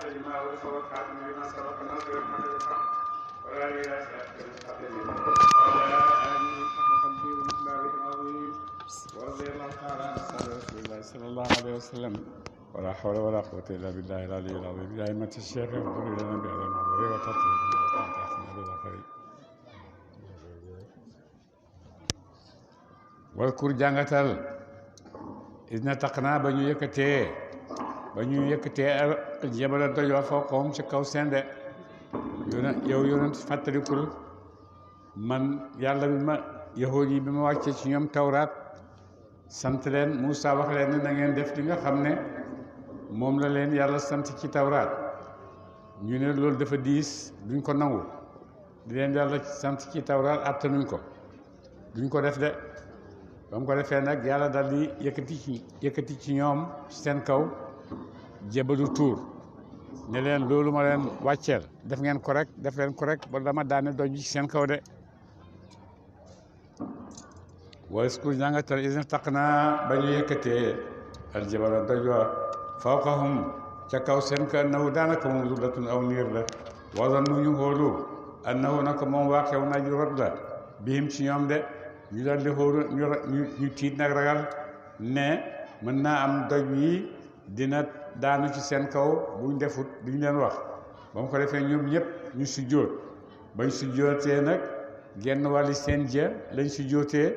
لما أغلق والخاتم لما سبق ناصر الحق بالحق ولا إله إلا المستقيم وعلى آله حق قدره ومقداره العظيم ورضي الله تعالى عن أصحاب رسول الله صلى الله عليه وسلم ولا حول ولا قوة إلا بالله العلي العظيم يا أئمة الشيخ اغفروا لنا بهذا المحضر وتطهير walkur jàngatal isna taqnaa ba ñu yëkkatee jabala doj wa fawqahum ci kaw sende yow yonent fàttalikul man yàlla bi ma yahuud yi bi ma wàccee ci ñoom tawraat sant leen Muusaa wax leen ne na ngeen def li nga xam ne moom la leen yàlla sant ci tawraat ñu ne loolu dafa diis duñ ko nangu di leen yàlla sant ci tawraat attanuñ ko duñ ko def de ba mu ko defee nag yàlla dal di yëkkati ci ñoom seen kaw jébalu tuur ne leen loolu ma leen wàcceel def leen ko rek ba dama daane doj bi ci seen kaw de waskur jàngatal isin taq naa ba ñu yëkkatee aljabala doj wa fawqahum ca kaw seen ka annahu daanaka moom zullatun aw niir la wazannu ñu xoolu annahu naka moom waaqew na ju rot la bihim ci ñoom de ñu daal di xóoru ñu tiit nag ragal ne mën naa am doj yi dina daanu ci seen kaw buñ defut duñ leen wax ba mu ko defee ñoom ñëpp ñu sujjóot bañ sujjóotee nag genn wàlli seen jë lañ sujjóotee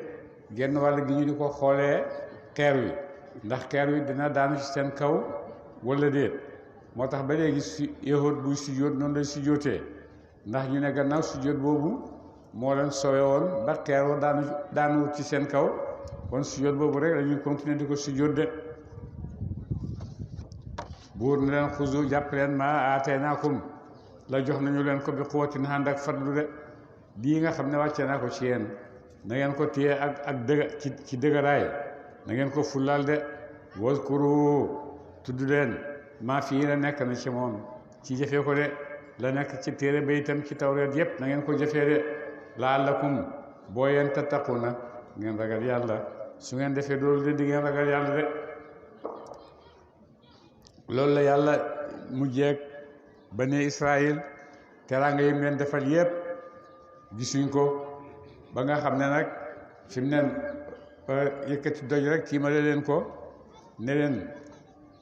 genn wàll gi ñu di ko xoolee xeer wi ndax xeer wi dina daanu ci seen kaw wala déet moo tax ba léegi yahud buy sujjóot noonu lañ sujjóotee ndax ñu ne gannaaw sujjóot boobu moo leen sowe woon ba xeeroo daanu ci seen kaw kon sujjóot boobu rek dañuy continuer di ko sujjóot de buur na leen xuzu jàpp leen ma aataynaakum la jox nañu leen ko bi quwwatin ànd ak fadlu de lii nga xam ne wàcce naa ko ci yéen na ngeen ko téye ak dëgg ci dëgëraay na ngeen ko fullaal de waskuru tudd leen maa fii la nekk na ci moom ci jëfee ko de la nekk ci téere ba itam ci tawreet yépp na ngeen ko jëfee de la'allakum boo yeen tattaquna ngeen ragal yàlla su ngeen defee loolu de di ngeen ragal yàlla de loolu la yàlla mujjeeg bani Israël teraanga yi mu leen defal yépp gisuñ ko ba nga xam ne nag fi mu neen yëkkati doj rek tiimale leen ko ne leen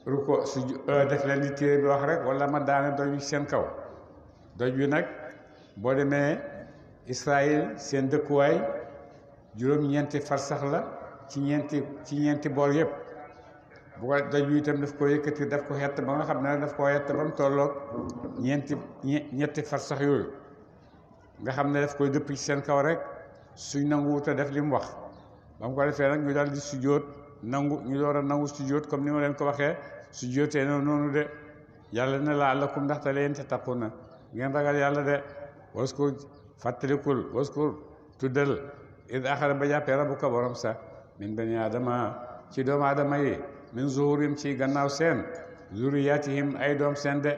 ruko su def leen di téere bi wax rek wala ma daane doj bi seen kaw doj bi nag boo demee Israël seen dëkkuwaay juróom-ñeenti farsax la ci ñeenti boor yëpp bu ko doj bi itam daf ko yëkkati daf ko xett ba nga xam ne daf ko xett ba mu tolloog ñetti farsax yooyu nga xam ne daf koy dëpp ci seen kaw rek suñ nangu wuta def li mu wax ba mu ko defee nag ñu daal di sujjóot ñu door a nangu sujjóot comme ni ma leen ko waxee sujjóotee noonu de yàlla ne la'allakum ndaxte leen tattaquna ngeen ragal yàlla de waskur fàttalikul waskur tuddal id axara ba jàppee rabbuka borom sa min bani adama ci doomu adama yi min zuhurim ci gannaaw seen zuriyatihim ay doom seen de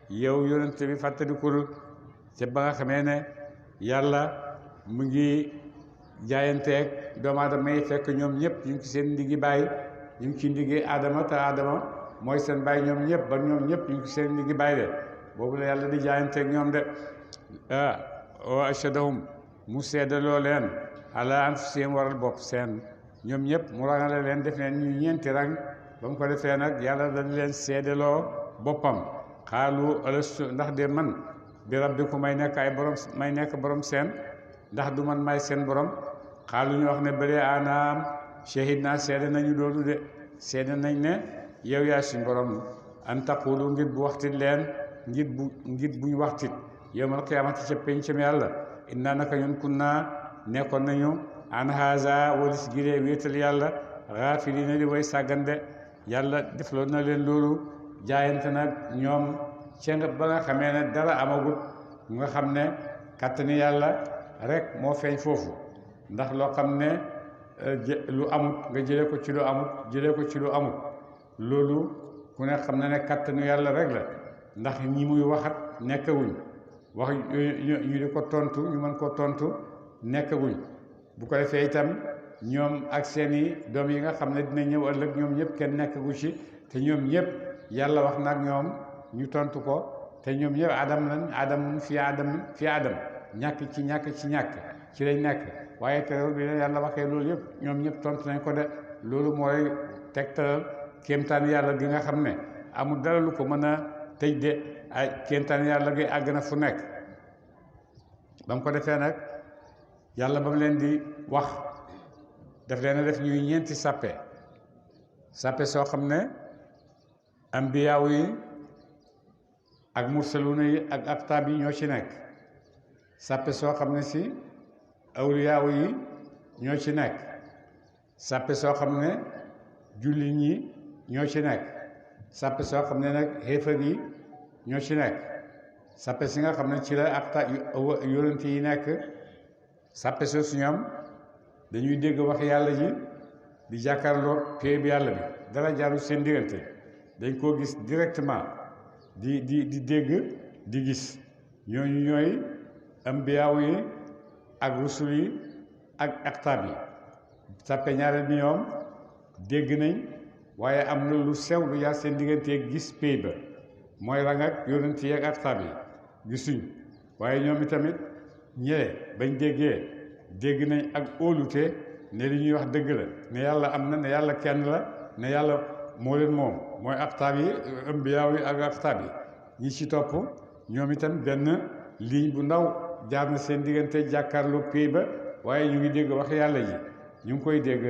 yow yonent bi fàttalikul ca ba nga xamee ne yàlla mu ngi jaayanteeg doomu adama yi fekk ñoom ñëpp ñu ngi ci seen ndiggi baay ñu ngi ci ndiggi adama te adama mooy seen baay ñoom ñëpp ba ñoom ñëpp ñu ngi ci seen ndiggi baay de boobu la yàlla di jaayanteeg ñoom de wa ashadahum mu seedaloo leen ala anfusihim waral bopp seen ñoom ñëpp mu rangale leen def leen ñu ñeenti rang ba mu ko defee nag yàlla dañ leen seedaloo boppam xaalu alastu ndax de man bi rabbikum may nekk borom seen ndax du man may seen borom xaalu ñu wax ne bële anaam shahid naa seede nañu loolu de seede nañ ne yow yaa suñ borom an taqulu ngir bu waxtit leen ngir buñ waxtit yawmal qiyaamati ca pencam yàlla inna naka ñun kunna nekkoon nañu an haza walis giree wéetal yàlla gaafiliina di way sàggande yàlla defloon na leen loolu jaayante nag ñoom ca ba nga xamee ne dara amagut nga xam ne kàttani yàlla rek moo feeñ foofu ndax loo xam ne lu amut nga jëlee ko ci lu amut loolu ku ne xam na ne kàttanu yàlla rek la ndax ñi muy waxat nekkawuñ wax ñu di ko tontu ñu mën ko tontu nekkaguñ bu ko defee itam ñoom ak seeni doom yi nga xam ne dina ñëw ëllëg ñoom ñëpp kenn nekkagu ci te ñoom ñëpp yàlla wax nag ñoom ñu tontu ko te ñoom ñëpp adam lañ adamun fi adam ñàkk ci ñàkk ci lañ nekk waaye teewul bi leen yàlla waxee loolu yëpp ñoom ñëpp tontu nañ ko de loolu mooy tegtalal kéemtaan yàlla gi nga xam ne amul dara lu ko mën a tëj de ay kéemtaan yàlla gi àgg na fu nekk ba mu ko defee nag yàlla ba mu leen di wax daf leen a def ñuy ñeenti sàppe soo xam ne ambiyaaw yi ak mursaluna yi ak aktaab yi ñoo ci nekk sàppe soo xam ne si awliyaaw yi ñoo ci nekk sàppe soo xam ne jullit ñi ñoo ci nekk sàppe soo xam ne nag xéefar yi ñoo ci nekk sàppe si nga xam ne ci la akta yonent yi nekk sàppe soo su ñoom dañuy dégg wax yàlla ji di jàkkaarloo pay bi yàlla bi dara jaarul seen diggante dañ koo gis directement di dégg di gis ñooñu ñooy ambiyaaw yi ak rusul yi ak aktaab yi sàppe ñaareel bi ñoom dégg nañ waaye am na lu sew lu jaar seen digganteeg gis pay ba mooy rang ak yonent yi ak aktaab yi gisuñ waaye ñoom itamit ñële bañ dégg nañ ak óolute ne li ñuy wax dëgg la ne yàlla am na ne yàlla kenn la ne yàlla moo leen moom mooy aktaab yi ambiyaaw yi ak aktaab yi ñi ci topp ñoom itam benn ligne bu ndaw jaar na seen diggante jàkkaarloo pay ba waaye ñu ngi dégg wax yàlla ji ñu ngi koy dégg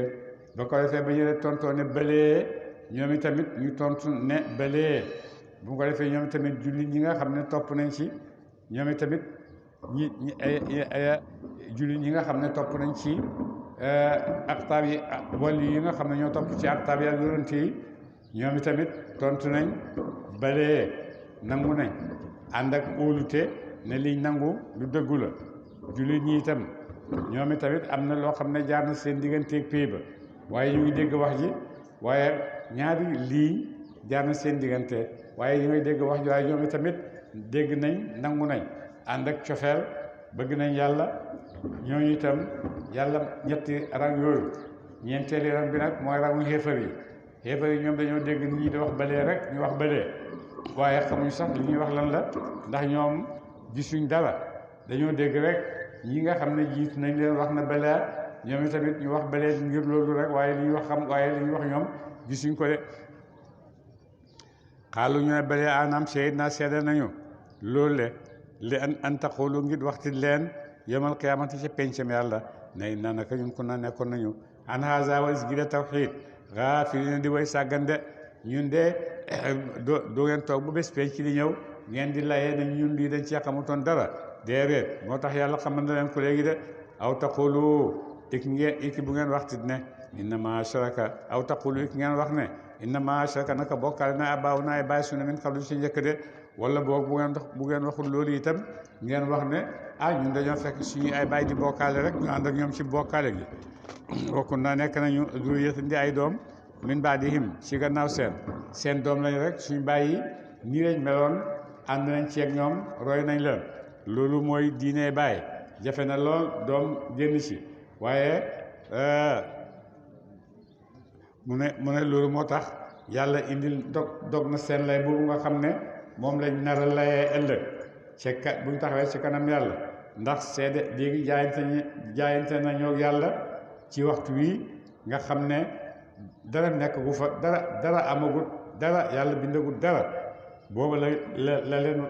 ba ko defee ba ñu leen tontoo ne balee ñoom itamit ñu tontu ne balee bu ko defee ñoom itamit jullit ñi nga xam ne topp nañ ci ñoom itamit jullit ñi nga xam ne topp nañ ci aktaab yi wàllu yi nga xam ne ñoo topp ci aktaab yi ak yonent yi ñoom itamit tontu nañ balee nangu nañ ànd ak óolute ne liñ nangu lu dëggu la jullit ñi itam ñoom itamit am na loo xam ne jaar na seen digganteeg pay ba waaye ñu ngi dégg wax ji waaye ñaari ligne jaar na seen diggante waaye ñu ngi dégg wax ji waaye ñoom itamit dégg nañ nangu nañ ànd ak cofeel bëgg nañ yàlla ñooñu itam yàlla ñetti rang yooyu ñeenteeli rang bi nag mooy rangu xéefar yi ñoom dañoo dégg nit ñi di wax balee rek ñu wax balee waaye xamuñ sax li ñuy wax lan la ndax ñoom gisuñ dara dañoo dégg rek ñi nga xam ne jiitu nañ leen wax na balee ñoom itamit ñu wax balee ngir loolu rek waaye li ñuy wax waaye li ñuy wax ñoom gisuñ ko de xaalu ñu ne balee anam seyd naa seede nañu loolu le li an taqulu ngir waxti leen yawmal qiyaamati ci pencam yàlla ne na naka ñun ko na nekkoon nañu an haza walis gi de tawxiid gaafiliina di way sàggande ñun de doo ngeen toog bu bés penc di ñëw ngeen di layee ne ñun lii dañ ci xamutoon dara déedéet moo tax yàlla xamal na leen ko léegi de aw taqulu iki bu ngeen waxti ne innama ashraka aw taqulu iki ngeen wax ne innama ashraka naka bokkaale na abaaw na ay bàyyi sunu min qablu ci njëkk de wala boog bu ngeen waxul loolu itam ngeen wax ne ñun dañoo fekk suñu ay bàyyi di bokkaale rek ñu ànd ak ñoom ci bokkaale gi bokku na nekk nañu duriyatan di ay doom min baadihim ci gannaaw seen doom lañ rek suñu bàyyi nii lañ meloon ànd nañ ci ak ñoom roy nañ leen loolu mooy diine bàyyi jafe na lool doom génn ci waaye mu ne loolu moo tax yàlla indil dog na seen lay boobu nga xam ne moom lañ nar a layee ëllëg buñ taxawee ci kanam yàlla ndax seede léegi jaayante nañoo yàlla ci waxtu wi nga xam ne dara nekk gu fa dara amagut dara yàlla bindagut dara boobu la leen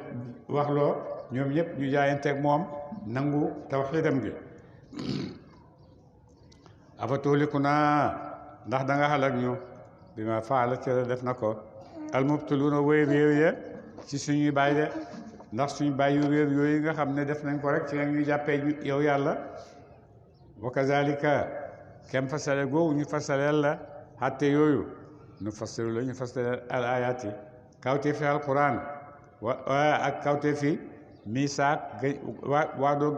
waxloo ñoom ñëpp ñu jaayanteeg moom nangu tawxiidam gi afa tuhlikunaa ndax da nga xalak ñu bi ma faala ci def na ko almubtiluuna wéy réew ya ci suñuy baay de ndax suñu baay yu réer yooyu nga xam ne def nañ ko rek ci la ñuy jàppee yow yàlla wa kazalika kem fasale googu ñu fasaleel la xatte yooyu nu fasilu la ñu fasaleel al ayaati kawte fi alquran ak kawte fi misaak waa doog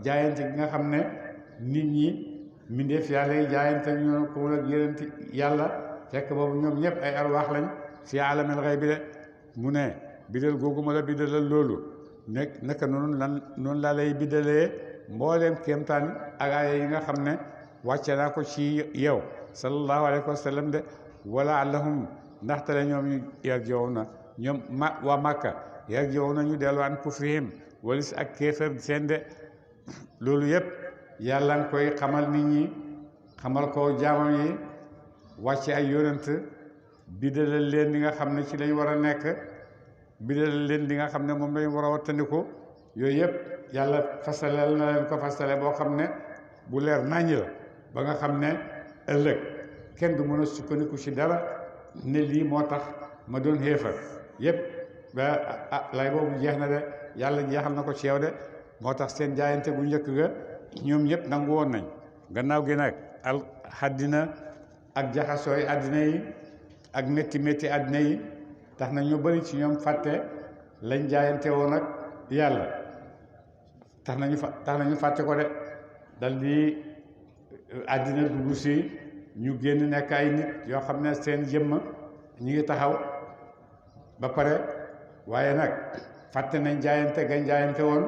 jaayante gi nga xam ne nit ñi mbindeef yàlla yi jaayante ñu ko ak yonent yàlla fekk boobu ñoom ñëpp ay arwaax lañ fi alamil xayb bi de mu ne bidal googu ma la bidalal loolu naka noonu laa lay bidalee mbooleem kéemtaan ak aaya yi nga xam ne wàcce naa ko ci yow sallallahu alayhi wa sallam de wala allahum ndaxte la ñoom ñu yarji'uuna ñoom waa Makka yarji'uuna nañu dellu an kufrihim walis ak kéefër seen de loolu yëpp yàlla nga koy xamal nit ñi xamal ko jaamam yi wàcce ay yonent bidalal leen li nga xam ne ci lañ war a nekk bidalal leen li nga xam ne moom lañ war a wattandiku yooyu yëpp yàlla fasalal na leen ko fasale boo xam ne bu leer naññ la ba nga xam ne ëllëg kenn du mën a sukkandiku ci dara ne lii moo tax ma doon xéefar yëpp ba lay boobu jeex na de yàlla jeexal na ko ci yow de moo tax seen jaayante gu njëkk ga ñoom ñëpp nangu woon nañ gannaaw gi nag àddina ak jaxasooy àddina yi ak métti àddina yi tax na ñu bari ci ñoom fàtte lañ jaayante woon ak yàlla tax nañu fàtte ko de dal di àddina dugg si ñu génn nekk ay nit yoo xam ne seen jëmm ñu ngi taxaw ba pare waaye nag fàtte nañ jaayante gañ jaayante woon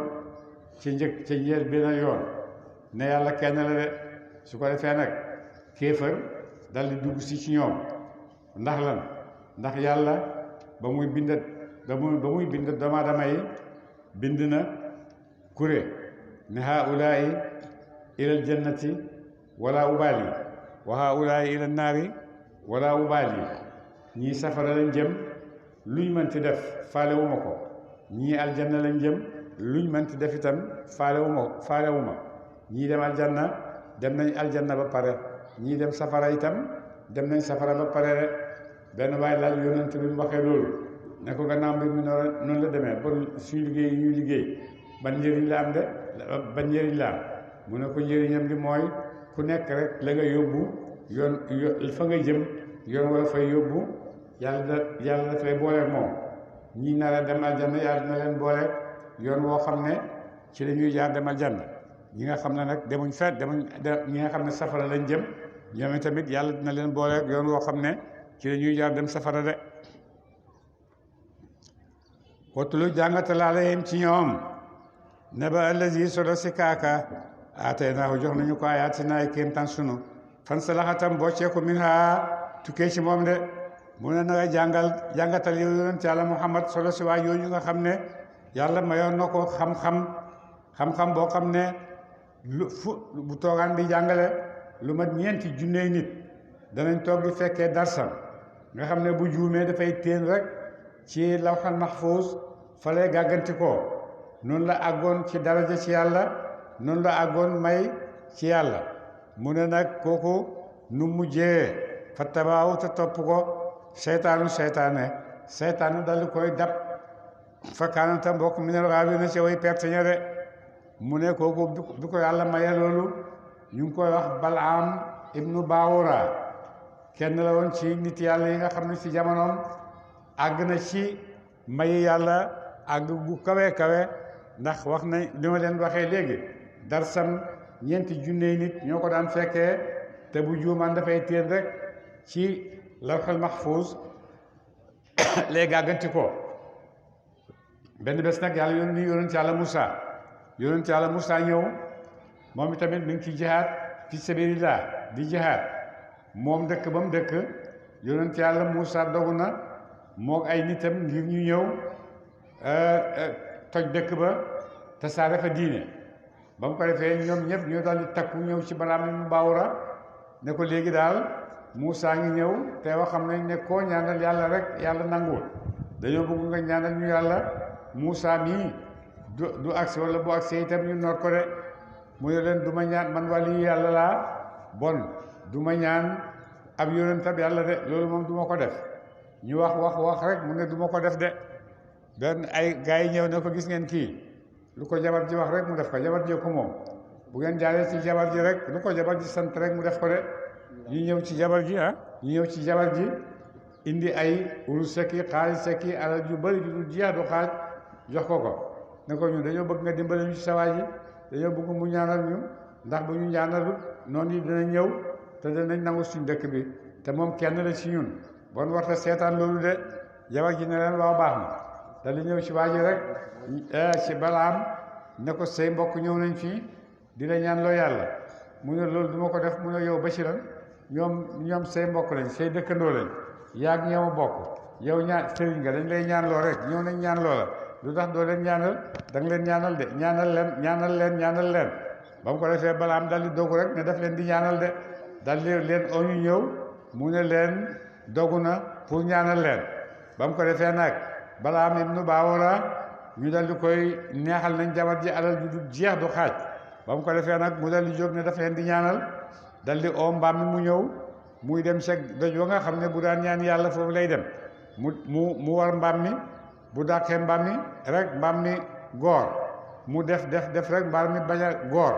ci njëkk ci njël benn yoon ne yàlla kenn la de su ko defee nag kéefër dal di dugg si ci ñoom ndax lan ndax yàlla ba muy bind doomu aadama yi bind na kuré ne haulaayi ilal jannati wala ubaali wa haulaayi ilal naari wala ubaali ñii safara lañ jëm luñ mënti def faalewuma ko ñii aljanna lañ jëm luñ mënti def itam faalewuma ñii dem aljanna dem nañ aljanna ba pare ñii dem safara itam dem nañ safara ba pare rek benn waay laaj yonent bi mu waxee loolu ne ko gannaaw mbir mi noonu la demee bon suñu liggéey yi ñuy liggéey ban njëriñ la am de ban njëriñ la am mu ne ko njëriñam li mooy ku nekk rek la nga yóbbu yoon fa nga jëm yoon wala fay yóbbu yàlla dafay booleeg moom ñii nar a dem aljanna yàlla dina leen booleeg yoon woo xam ne ci la ñuy jaar dem aljanna ñi nga xam ne nag demuñ ñi nga xam ne safara lañ jëm ñoom tamit yàlla dina leen booleeg yoon woo xam ne ci la ñuy jaar dem safara de watulu jàngatal alayhim ci ñoom ne ba allazi solo si kaaka aataynaahu jox nañu ko ayaatinaa ay kéemtaan sunu fan salaxatam bocceeku min ha tukkee ci moom de mu ne nanga jàngatal yow yonent yàlla Muhammad solo si waa yooyu nga xam ne yàlla mayoon na ko xam-xam boo xam ne bu toogaan bi jàngale lu mat ñeenti junney nit danañ toog di fekkee darsam nga xam ne bu juumee dafay téen rek ci lawxal mahfuus fa lay gàgganti ko noonu la àggoon ci daraja ci yàlla noonu la àggoon may ci yàlla mu ne nag kooku nu mujjee fa tabaaw te topp ko seytaanu dal di koy dab fa kaanata mbokk mi ne waaw na ci way perte ña de mu ne kooku bi ko yàlla maye loolu ñu ngi koy wax Balaam ibnu Baawura kenn la woon ci nit yàlla yi nga xam ne ci jamonoom àgg na ci mayi yàlla àgg gu kawe ndax wax na li ma leen waxee léegi darsam ñeenti junney nit ñoo ko daan fekkee te bu juumaan dafay téen rek ci lawhul mahfuz lay gàgganti ko benn bés nag yàlla yonent yàlla Moussa ñëw moom itamit mi ngi ci jihaad fi sabilillah di jihaad moom dëkk ba mu dëkk yonent yàlla Moussa dogu na moog ay nitam ngir ñu ñëw toj dëkk ba tasaare fa diine ba mu ko defee ñoom ñëpp ñoo daal di takku ñëw ci Balaam ibnu Baawura ne ko léegi daal Moussa ngi ñëw te wax xam nañ ne koo ñaanal yàlla rek yàlla nanguwul dañoo bëgg nga ñaanal ñu yàlla Moussa mii du agsi wala bu agsi itam ñu noot ko de mu ne leen du ma ñaan man wàllu yàlla laa bon du ma ñaan ab yonentab yàlla de loolu moom du ma ko def ñu wax rek mu ne du ma ko def de benn ay gars yi ñëw ne ko gis ngeen kii lu ko jabar ji wax rek mu def ko jabar ji ko moom bu ngeen jaaree ci jabar ji rek lu ko jabar ji sant rek mu def ko de ñu ñëw ci jabar ji indi ay urus sekki xaalis sekki alal yu bëri ju dul jeex du xaaj jox ko ne ko ñun dañoo bëgg nga dimbale ñu ci sawaay ji dañoo bëgg mu ñaanal ñu ndax bu ñu ñaanalut noonu yi dina ñëw te danañ nangu suñ dëkk bi te moom kenn la ci ñun bon warta seetaan loolu de jabar ji ne leen waaw baax na te li ñëw ci waa ji rek ci Balaam ne ko say mbokk ñëw nañ fii di la ñaan loo yàlla mu ne loolu du ma ko def mu ne yow Basiran ñoom say mbokk lañ say dëkkandoo lañ yaag ñeema bokk yow ñaan sëriñ nga dañ lay ñaan loo rek ñëw nañ ñaan loola lu tax doo leen ñaanal da nga leen ñaanal de ñaanal leen ba mu ko defee Balaam dal di dogu rek ne daf leen di ñaanal de dal di leen oo ñu ñëw mu ne leen dogu na pour ñaanal leen ba mu ko defee nag Balaam ibnu Baawora ñu dal di koy neexal nañ jabar ji alal ju du jeex du xaaj ba mu ko defee nag mu dal di jóg ne daf leen di ñaanal dal di oo mbaam mi mu ñëw muy dem sa doj wa nga xam ne bu daan ñaan yàlla foofu lay dem mu war mbaam mi bu dàqee mbaam mi rek mbaam mi goor mu def rek mbaam mi bañ a goor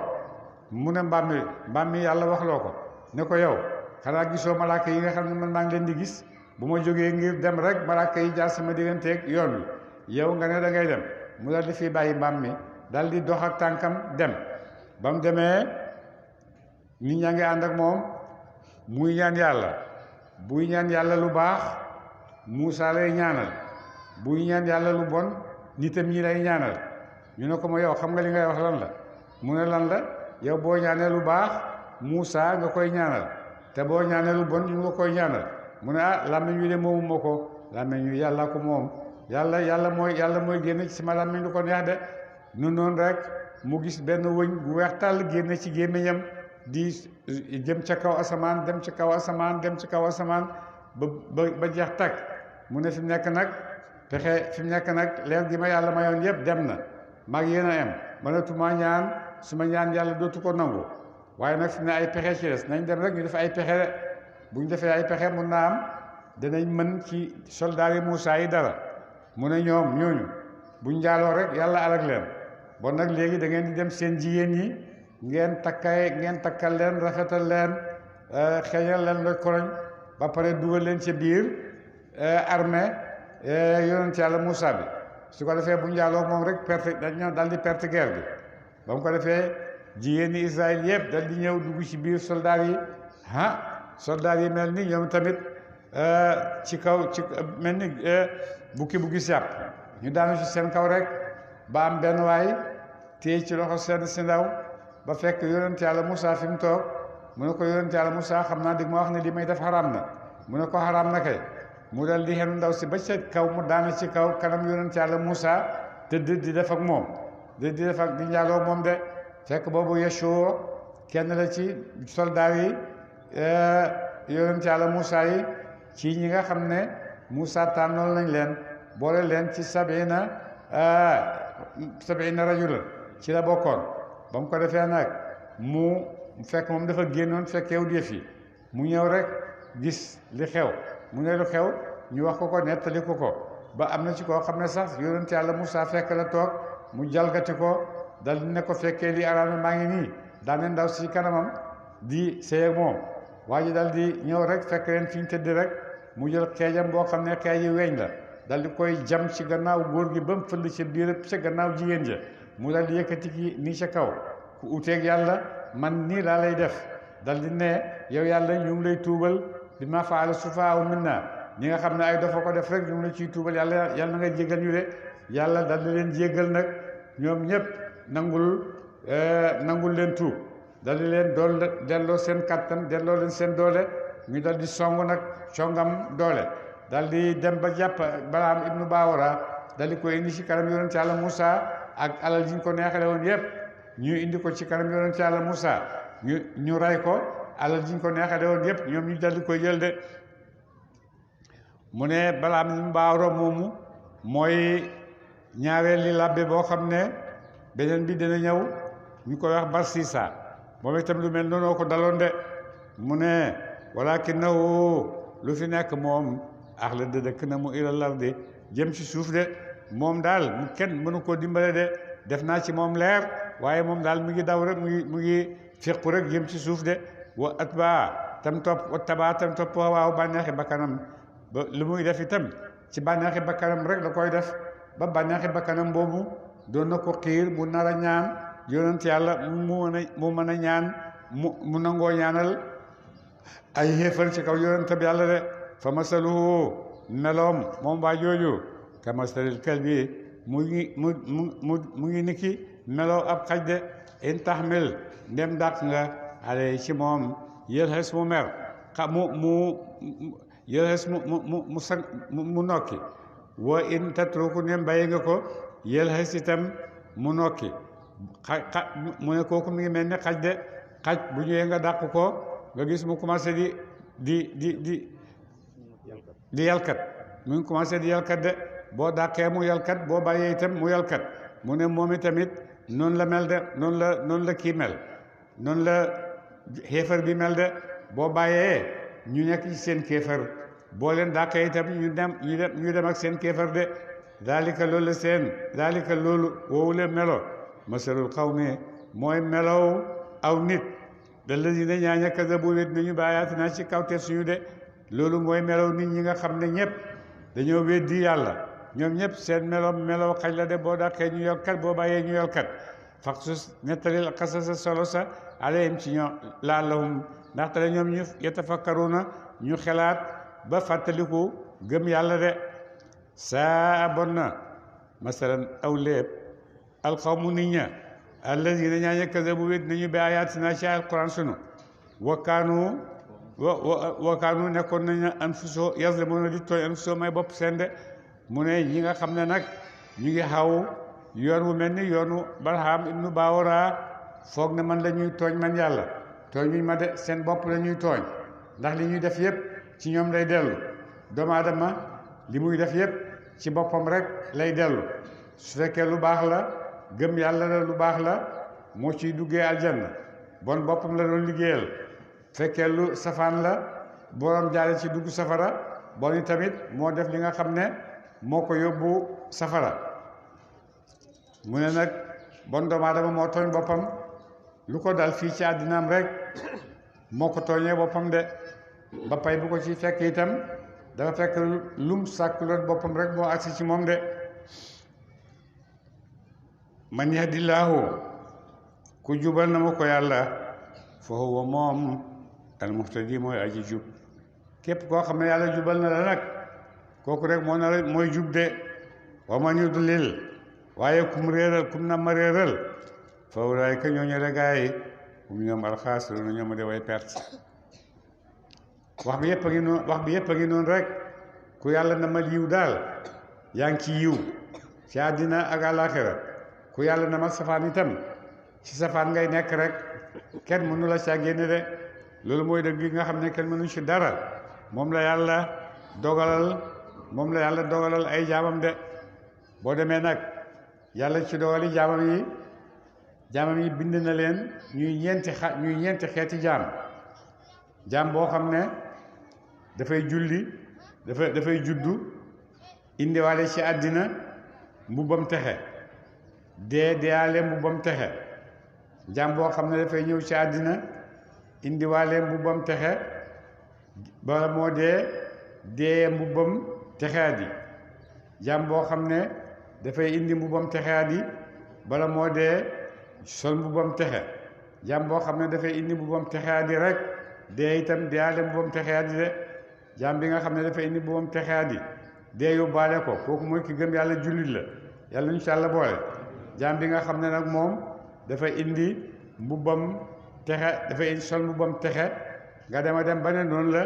mu ne mbaam mi yàlla waxloo ko ne ko yow xanaa gisoo malaaka yi nga xam ne man maa ngi leen di gis bu ma jógee ngir dem rek malaaka yi jaar sama digganteeg yoon wi yow nga ne da ngay dem mu dal di fi bàyyi mbaam mi dal di dox ak tànkam dem ba mu demee nit ñaa ngi ànd ak moom muy ñaan yàlla buy ñaan yàlla lu baax Muusaa lay ñaanal buy ñaan yàlla lu bon nitam ñi lay ñaanal ñu ne ko ma yow xam nga li ngay wax lan la mu ne lan la yow boo ñaanee lu baax Muusaa nga koy ñaanal te boo ñaanee lu bon ñu nga koy ñaanal mu ne làmmiñ wi de moomu ma ko làmmiñ wi yàlla ko moom yàlla mooy génn ci sama làmmiñ lu ko neex de noonu rek mu gis benn wëñ bu weex tàll génn ci gémmiñam di jëm ca kaw asamaan dem ci kaw asamaan dem ci kaw asamaan ba jeex tàkk mu ne fi mu nekk nag leer gi ma yàlla mayoon yëpp dem na mag yéen a am mënatuma ñaan su ma ñaan yàlla dootu ko nangu waaye nag fi ne ay pexe ci des nañ dem rek ñu def ay pexe bu ñu defee ay pexe mun naa am danañ mën ci soldaar yi Muusaa yi dara mu ne ñoom ñooñu buñ njaaloo rek yàlla alag leen bon nag léegi da ngeen di dem seen jigéen ñi ngeen takkal leen rafetal leen xeeñal leen la koroñ ba pare dugal leen ci biir armée yonent yàlla Muusaa bi su ko defee bu njaaloo moom rek perte dañoo dal di perte guerre bi ba mu ko defee jigéen ñi Israël yëpp dal di ñëw dugg ci biir soldaar yi soldaar yi mel ni ñoom tamit ci mel ni bukki bu gis yàpp ñu daanu ci seen kaw rek ba am benn waay téye ci loxo seen si ndaw ba fekk yonent yàlla Muusaa fi mu toog mu ne ko yonent yàlla Muusaa xam naa dig ma wax ne li may def xaraam na mu ne ko xaraam na kay mu dal di xenu ndaw si ba ca kaw mu daana ci kaw kanam yonent yàlla Muusaa tëdd di def ak moom di def ak di njaaloo moom de fekk boobu Yeshua kenn la ci soldaar yi yonent yàlla Muusaa yi ci ñi nga xam ne Muusaa tànnoon nañ leen boole leen ci sabina rajula ci la bokkoon ba mu ko defee nag mu fekk moom dafa génnoon fekkeew yëf yi mu ñëw rek gis li xew mu ne lu xew ñu wax ko nettali ko ba am na ci koo xam ne sax yonent yàlla Muusaa fekk la toog mu jalgati ko dal di ne ko fekkee li araam maa ngi nii daane ndaw si kanamam di sëy ak moom waa ji dal di ñëw rek fekk leen fi ñu tëdd rek mu jël xeejam boo xam ne xeeji weñ la dal di koy jam ci gannaaw góor gi ba mu fënd ci biir ca gannaaw jigéen ja mu dal di yëkkati ki nii ca kaw ku uteeg yàlla man nii laa lay def dal di ne yow yàlla ñu ngi lay tuubal bi ma faala sufaaw minna ñi nga xam ne ay dafa ko def rek ñu ngi la ciy tuubal yàlla na nga jéggal ñu de yàlla dal di leen jéggal nag ñoom ñëpp nangul leen tuub dal di leen delloo seen kattan delloo leen seen doole ñu dal di song nag congam doole dal di dem ba jàpp Balaam ibnu Baawora dal di koy indi ci kanam yonent yàlla Muusaa ak alal ji ñu ko neexale woon yëpp ñu indi ko ci kanam yonent yàlla Muusaa ñu rey ko alal ji ñu ko neexale woon yëpp ñoom ñu dal di koy jël de mu ne Balaam ibnu Baawora moomu mooy ñaareel li labbe boo xam ne beneen bi dina ñëw ñu koy wax Barsisa moom itam lu mel noonu ko daloon de mu ne walakinahu lu fi nekk moom axla de dëkk na mu ilal ardi jëm ci suuf de moom daal mu kenn mënu koo dimbale de def naa ci moom leer waaye moom daal mu ngi daw rek mu ngi fiqu rek jëm ci suuf de wa atba tam topp waaw bànneexi bakkanam ba lu muy def itam ci bànneexi bakkanam rek la koy def ba bànneexi bakkanam boobu doon na ko xiir mu nar a ñaan yonent yàlla mu mën a ñaan mu nangoo ñaanal ay xéefar ci kaw yonent bi yàlla de fa masaluhu meloom moom waa jooju ka masalil kalbi mu ngi niki meloo ab xaj de in taxmil ndem dàq nga ale ci moom yël xes mu mer yelxes mu nokki wa in tatruku nem bàyyi nga ko yelxes itam mu nokki mu ne kooku mi ngi mel ni xaj de xaj bu ñëwee nga dàq ko nga gis mu commencé di yalkat mu ngi commencé di yalkat de boo dàqee mu yalkat boo bàyyee itam mu yalkat mu ne moom itamit noonu la mel de noonu la kii mel noonu la xéefar bi mel de boo bàyyee ñu nekk ci seen kéefar boo leen dàqee itam ñu dem ak seen kéefar de daalika loolu woowu leen melo masalul qawmi mooy melow aw nit alladina ñaaña kazabu wét nañu bi ayaatinaa ci kawte suñu de loolu mooy melow nit ñi nga xam ne ñëpp dañoo weddi yàlla ñoom ñëpp seen melow xaj la de boo dàqee ñu yolkat boo bàyyee ñu yolkat faxsus nettalil xasasa solo sa alayhim ci ñoom laallahum ndaxte la ñoom ñu yatafakkaruna ñu xelaat ba fàttaliku gëm yàlla de saa bon na masalan aw léeb alxawmu nit ña alladina ñaaña kazabu wét nañu bi ayaatinaa ci alquran sunu wakkaanu nekkoon nañu anfusoo yazlimuuna di tooñ anfusoo may bopp seen de mu ne ñi nga xam ne nag ñu ngi xaw yoon wu mel ni yoonu Balham ibnu Baawara foog ne man la ñuy tooñ man yàlla tooñ ma de seen bopp la ñuy tooñ ndax li ñuy def yépp ci ñoom lay dellu doomu aadama li muy def yépp ci boppam rek lay dellu su fekkee lu baax la gëm yàlla la lu baax la moo ciy duggee aljanna bon boppam la doon liggéeyal fekkee lu safaan la borom jaare ci dugg safara bon i tamit moo def li nga xam ne moo ko yóbbu safara mu ne nag bon doomu aadama moo tooñ boppam lu ko dal fii ci àddinaam rek moo ko tooñee boppam de ba pay bu ko ci fekk itam dafa fekk lum sàkkuloon boppam rek moo agsi ci moom de man yahdillaahu ku jubal na ma ko yàlla fa huwa moom al muhtadi mooy aji jub képp koo xam ne yàlla jubal na la nag kooku rek mooy jub de wa man yudlil waaye kum na ma réeral fa ulaayka ñooñu la gaay ñoom alxaasiruuna ñoom de way perte wax bi yëpp a ngi noonu rek ku yàlla na ma yiw daal yaa ngi ci yiw ci àddina ak àllaaxira ku yàlla na ma safaan itam ci safaan ngay nekk rek kenn mënu la caa génne de loolu mooy dëgg gi nga xam ne kenn mënu ci dara moom la yàlla dogalal ay jaamam de boo demee nag yàlla ci dogali jaamam yi bind na leen ñuy ñeenti xeeti jaam boo xam ne dafay dafay juddu indiwaale ci àddina mbubbam texe deeyaale mbubbam texe jaam boo xam ne dafay ñëw ci àddina indiwaale mbubbam texe bala moo dee mbubbam texeadi jaam boo xam ne dafay indi mbubbam texeadi bala moo dee sol mbubbam texe jaam boo xam ne dafay indi mbubbam texeadi rek dee itam deeyaale mbubbam texeadi de jaam bi nga xam ne dafay indi mbubbam texeadi dee yóbbaale ko kooku mooy ki gëm yàlla jullit la yàlla insha Allah boole jaam bi nga xam ne nag moom dafay indi mbubbam texe dafay indi sol mbubbam texe nga dem ba ne noonu la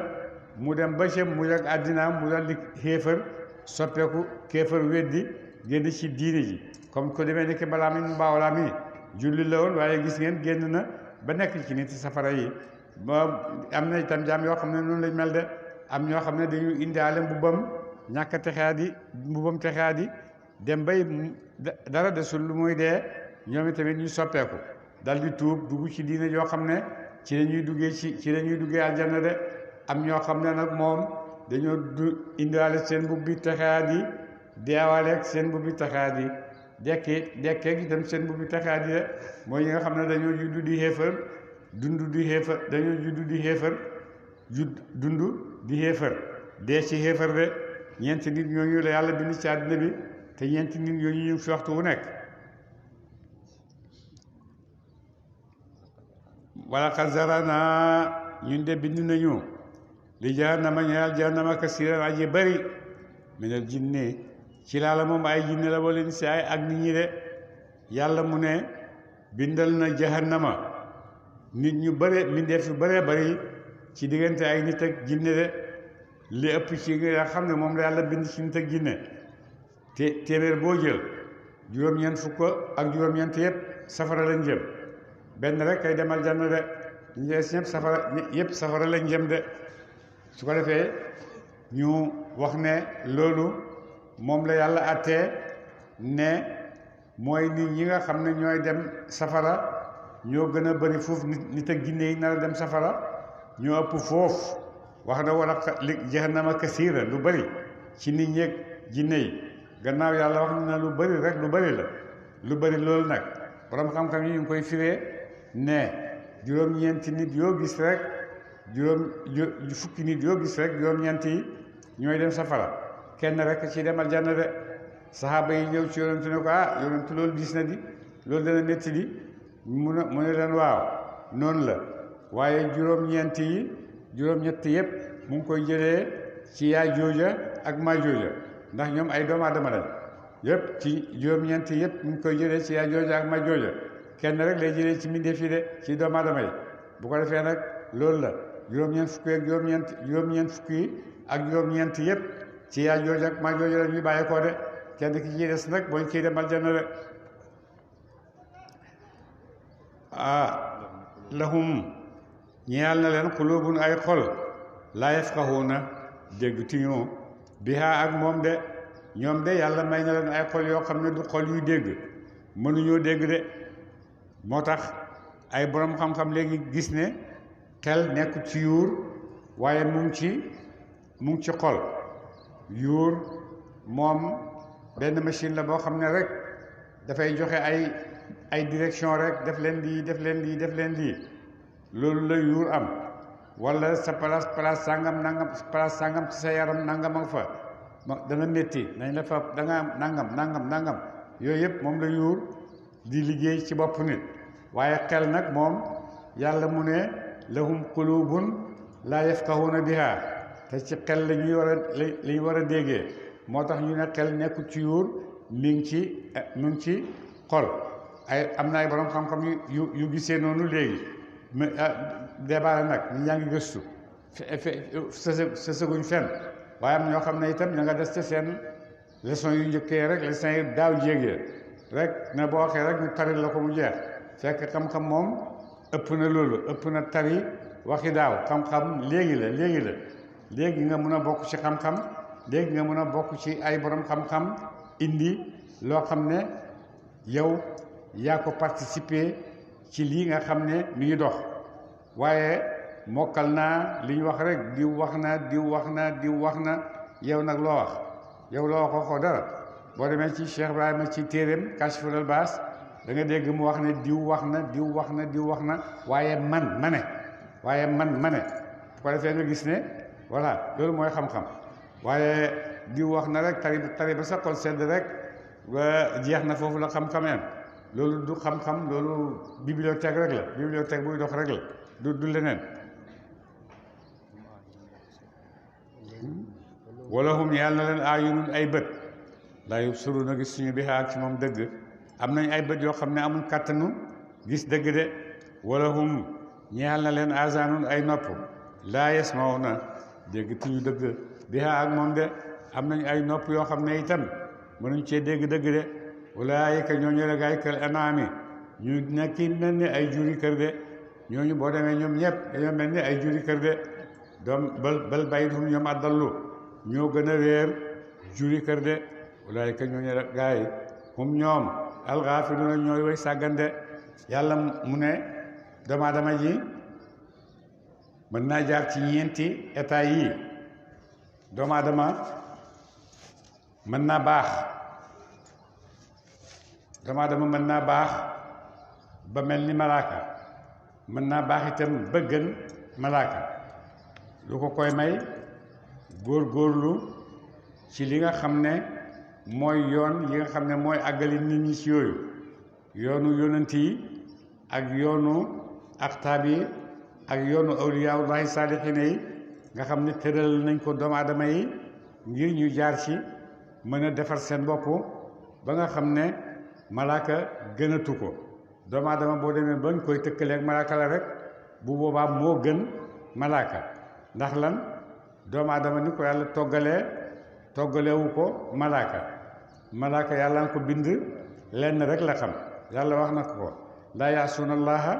mu dem ba mu yàgg àddinaam mu dal di xéefar soppeeku kéefar weddi génn ci diine ji comme ko demee ni ki Balaam ibnu Baawara mi jullit la woon waaye gis ngeen génn na ba nekk ci nit safara yi ba am na itam jaam yoo xam ne noonu lañ mel de am ñoo xam ne dañu indaale mbubbam ñàkk texeadi mbubbam texeadi dem bay dara desul lu muy dee ñoom tamit ñu soppeeku dal di tuub dugg ci diine yoo xam ne ci la ñuy duggee aljanna de am ñoo xam ne nag moom dañoo indiwaale seen mbubbi texeadi deewaale ak seen mbubbi texeadi dekkee itam seen mbubbi texeadi de mooy ñi nga xam ne dañoo juddu di xéefar dund di xéefar dee ci xéefar de ñeenti nit ñooñu la yàlla bind ci àddina bi te ñeenti nit ñooñu ñu fi waxtu wu nekk wala xad zarana ñun de bind nañu li jahannama ñeel jahannama kasiran aji bari minal jinne ci laala moom ay jinne la wala si ay ak nit ñi de yàlla mu ne bindal na jahannama nit ñu bare mbindeef yu bëree bari ci diggante ay nit ak jinne de li ëpp ci nga xam ne moom la yàlla bind ci nit ak jinne téeméer boo jël juróom-ñeent fukk ak juróom-ñeent yëpp safara lañ jëm benn rek kay demal janna de ñu des ñëpp safara lañ jëm de su ko defee ñu wax ne loolu moom la yàlla attee ne mooy nit ñi nga xam ne ñooy dem safara ñoo gën a bëri foofu nit ak jinne yi nar a dem safara ñoo ëpp foofu wax na wala li jahannama kasiira lu bëri ci nit ñeeg jinne yi gannaaw yàlla wax na lu bëri rek lu bëri la lu bëri loolu nag borom xam-xam yi ñu ngi koy firee ne juróom-ñeenti nit yoo gis rek fukki nit yoo gis rek juróom-ñeenti yi ñooy dem safara kenn rek ci demal janna de saxaaba yi ñëw ci yonentu ne ko yonentu loolu gis na di loolu dana métti di mu ne leen waaw noonu la waaye juróom-ñeent yëpp mu ngi koy jëlee ci yaa jooja ak maa jooja ndax ñoom ay doomu aadama lañ yëpp ci juróom-ñeent yëpp mu ngi koy jëlee ci yaa jooja ak maa jooja kenn rek lay jëlee ci mbindeef yi de ci doomu aadama yi bu ko defee nag loolu la juróom-ñeent fukki ak juróom-ñeent fukki ak juróom-ñeent yëpp ci yaa jooja ak maa jooja la ñuy bàyyeekoo de kenn ki ci des nag booy kii demal janna de lahum ñeel na leen xulubun ay xol laa yafqahuuna dégg tiñoo bihaa ak moom de ñoom de yàlla may na leen ay xol yoo xam ne du xol yuy dégg mënuñoo dégg de moo tax ay borom xam-xam léegi gis ne xel nekk ci yuur waaye mu ngi ci xol yuur moom benn machine la boo xam ne rek dafay joxe ay direction rek def leen lii loolu la yuur am wala sa place sangam nangam place sangam ci sa yaram nangam ak fa dana métti nañ la fa da nga am nangam yooyu yëpp moom la yuur di liggéey ci bopp nit waaye xel nag moom yàlla mu ne lahum qulubun laa yafqahuuna biha te ci xel la ñuy war a déggee moo tax ñu ne xel nekkul ci yuur mi ngi ci xol am na ay borom xam-xam yu gisee noonu léegi mais débat nag ñu yaa ngi gëstu sa sëguñ fenn waaye am ñoo xam ne itam ña nga des ca seen leçon yu njëkkee rek leçon yi daaw jéegee rek ne boo waxee rek ñu tari la ko mu jeex fekk xam-xam moom ëpp na loolu ëpp na tari waxi daaw xam-xam léegi la léegi nga mun a bokk ci xam-xam léegi nga mën a bokk ci ay borom xam-xam indi loo xam ne yow yaa ko participer ci lii nga xam ne mi ngi dox waaye mokkal naa li ñu wax rek diw wax na yow nag loo wax yow loo waxoo dara boo demee ci Cheikh Ibrahima ci téeréem Kashful Albas da nga dégg mu wax ne diw wax na waaye man ma ne bu ko defee nga gis ne voilà loolu mooy xam-xam waaye diw wax na rek tari ba sa xol sedd rek ba jeex na foofu la xam-xam yam loolu du xam-xam loolu bibliothèque rek la bibliothèque buy dox rek la du leneen wala hum yàlla na leen aayunun ay bët laa yubsiruuna gis suñu bihaa ak ci moom dëgg am nañ ay bët yoo xam ne amul kàttanu gis dëgg de wala hum ñeel na leen azaanun ay nopp laa yasma'uuna dégg tuñu dëgg bihaa ak moom de am nañ ay nopp yoo xam ne itam mënuñ cee dégg dëgg de ulaayika ñooñu la gaay kal anaami ñu nekki mel ni ay juri kër de ñooñu boo demee ñoom ñëpp dañoo mel ni ay juri kër de doom bal baydhum ñoom addallu ñoo gën a réer juri kër de ulaayika ñooñu la gaay hum ñoom alxaafiluuna ñooy way sàggande yàlla mu ne doomu aadama ji mën naa jaar ci ñeenti état yii doomu aadama mën naa baax doomu aadama mën naa baax ba mel ni malaaka mën naa baax itam ba gën malaaka lu ko koy may góor-góorlu ci li nga xam ne mooy yoon yi nga xam ne mooy àggali nit ñi ci yooyu yoonu yonent yi ak yoonu axtaab yi ak yoonu awliyaullahi saalihiina yi nga xam ne tëral nañ ko doomu aadama yi ngir ñu jaar ci mën a defar seen bopp ba nga xam ne malaaka gënatu ko doomu aadama boo demee bañ koy tëkkaleeg malaaka la rek bu boobaa moo gën malaaka ndax lan doomu aadama ni ko yàlla toggalewu ko malaaka yàlla nga ko bind lenn rek la xam yàlla wax na ko laa yaasuuna allaha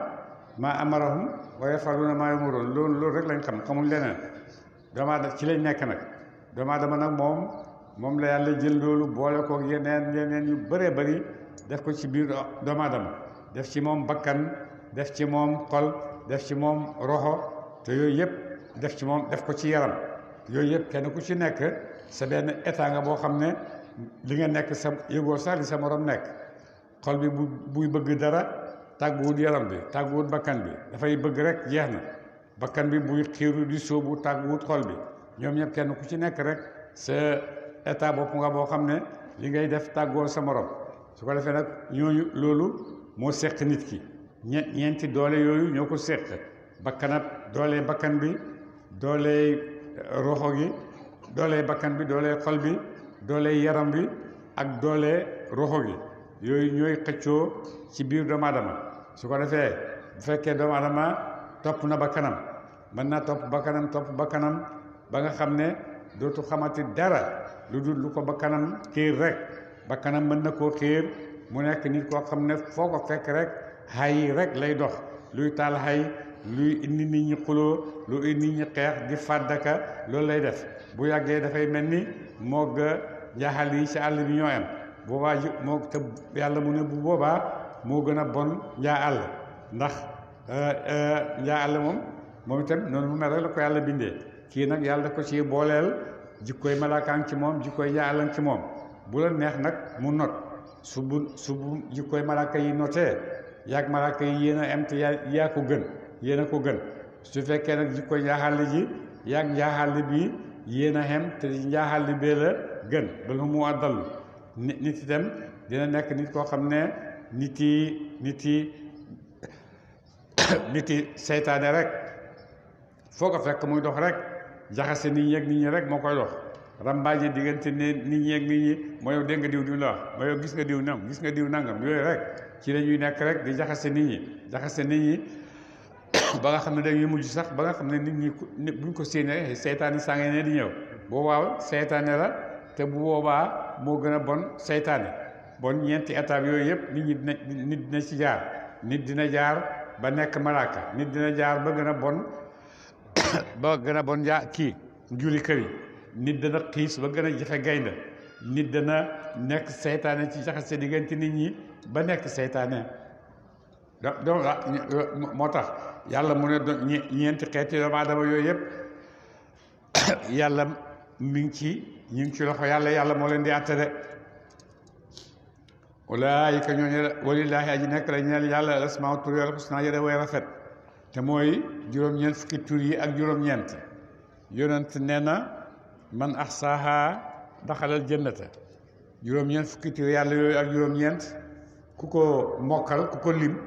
maa amarahum wa yafaluuna maa yumaruun loolu rek lañ xam xamul leneen doomu aadama ci lañ nekk nag doomu aadama nag moom la yàlla jël loolu boole ko yeneen yu bëree bëri def ko ci biir doomu aadama def ci moom bakkan def ci moom xol def ci moom roxo te yooyu yëpp def ko ci yaram yooyu yëpp kenn ku ci nekk sa benn état nga boo xam ne li nga nekk sa yëgoo sax li sa morom nekk xol bi buy bëgg dara tàgguwut yaram bi tàgguwut bakkan bi dafay bëgg rek jeex na bakkan bi buy xiiru di sóobu tàgguwut xol bi ñoom ñëpp kenn ku ci nekk rek sa état bopp nga boo xam ne li ngay def tàggoo sa morom su ko defee nag ñooñu loolu moo seq nit ki ñeenti doole yooyu ñoo ko seq doole bakkan bi doole roxo gi doole bakkan bi doole xol bi doole yaram bi ak doole roxo gi yooyu ñooy xëccoo ci biir doomu aadama su ko defee bu fekkee doomu aadama topp na bakkanam mën naa topp bakkanam ba nga xam ne dootu xamati dara lu dul lu ko bakkanam xiir rek bakkanam mën na koo xiir mu nekk nit koo xam ne foo ko fekk rek xay rek lay dox luy taal xay luy indi nit ñi xuloo lu indi nit ñi xeex di fàddaka loolu lay def bu yàggee dafay mel ni moog njaaxal yi ci àll bi ñoo am boobaa moo te yàlla mu ne bu boobaa moo gën a bon njaa àll ndax njaa àll moom itam noonu mu mel rek la ko yàlla bindee kii nag yàlla daf ko ci booleel jikkoy malaakaan ci moom jikkoy njaa àllan ci moom bu la neex nag mu not su bu jikkoy malaaka yi notee yaag malaaka yi yéen a am te yaa ko gën yéen a ko gën su fekkee nag jikkoy njaaxal ji yaag njaaxal bi yéen a xem te njaaxal bee la gën bal mu àddallu nit itam dina nekk nit koo xam ne nit yi seytaane rek foo ko fekk muy dox rek jaxase nit ñi ak nit ñi rek moo koy dox rambaaje diggante nit ñi ak nit ñi moo yow dégg nga diw la wax moo yow gis nga diw nangam yooyu rek ci la ñuy nekk rek di jaxase nit ñi ba nga xam ne dañuy mujj sax ba nga xam ne nit ñi buñ ko séenee seytaane saa ngi ne di ñëw boobaa seytaane la te bu boobaa moo gën a bon seytaane bon ñeenti étape yooyu yëpp nit dina ci jaar nit dina jaar ba nekk malaaka nit dina jaar ba gën a bon njuli kër yi nit dana xiis ba gën a jafe gaynde nit dana nekk seytaane ci jaxase diggante nit ñi ba nekk seytaane donc moo tax yàlla mu ne ñeenti xeeti doomu aadama yooyu yëpp yàlla ñu ngi ci loxo yàlla moo leen di àtte de ulaayika ñooñu walillaahi aji nekk la ñeel yàlla asmaa tur yàlla husnaa yëre way rafet te mooy juróom-ñeent fukki tur yi ak juróom-ñeent yonent nee na man ahsaaha daxalal jannata juróom-ñeent fukki tur yàlla yooyu ak juróom-ñeent ku ko mokkal ku ko lim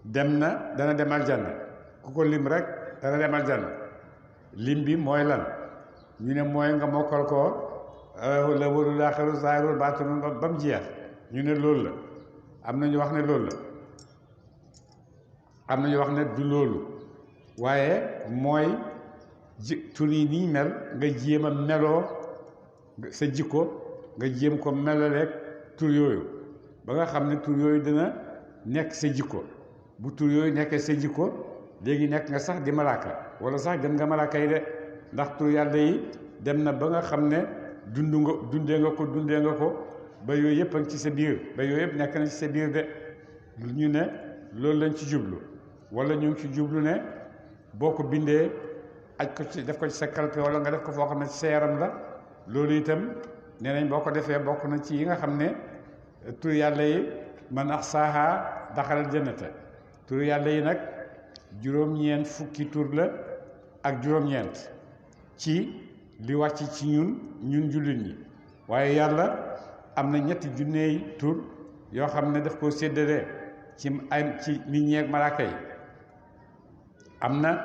dana dem aljanna ku ko lim rek dana dem aljanna lim bi mooy lan ñu ne mooy nga mokkal ko la wóorul laaxiru zaahirul baatinu ba mu jeex ñu ne loolu la am na ñu wax ne loolu la am na ñu wax ne du loolu waaye mooy tur yi niñ mel nga jéem a meloo sa jikko nga jéem ko melaleeg tur yooyu ba nga xam ne tur yooyu dina nekk sa jikko bu tur yooyu nekkee sa jikko léegi nekk nga sax di malaaka wala sax dem nga malaaka yi de ndax tur yàlla yi dem na ba nga xam ne dundee nga ko ba yooyu yëpp a ngi ci sa biir ba yooyu yëpp nekk na ci sa biir de ñu ne loolu lañ ci jublu wala ñu ngi ci jublu ne boo ko bindee aj ko ci def ko ci sa kalpe wala nga def ko foo xam ne ci sa yaram la loolu itam nee nañ boo ko defee bokk na ci yi nga xam ne tur yàlla yi man ahsaaha daxalal jannata tur yàlla yi nag juróom-ñeent fukki tur la ak juróom-ñeent ci li wàcc ci ñun jullit ñi waaye yàlla am na ñetti junneey tur yoo xam ne daf koo séddale ci nit ñi ak malaaka yi am na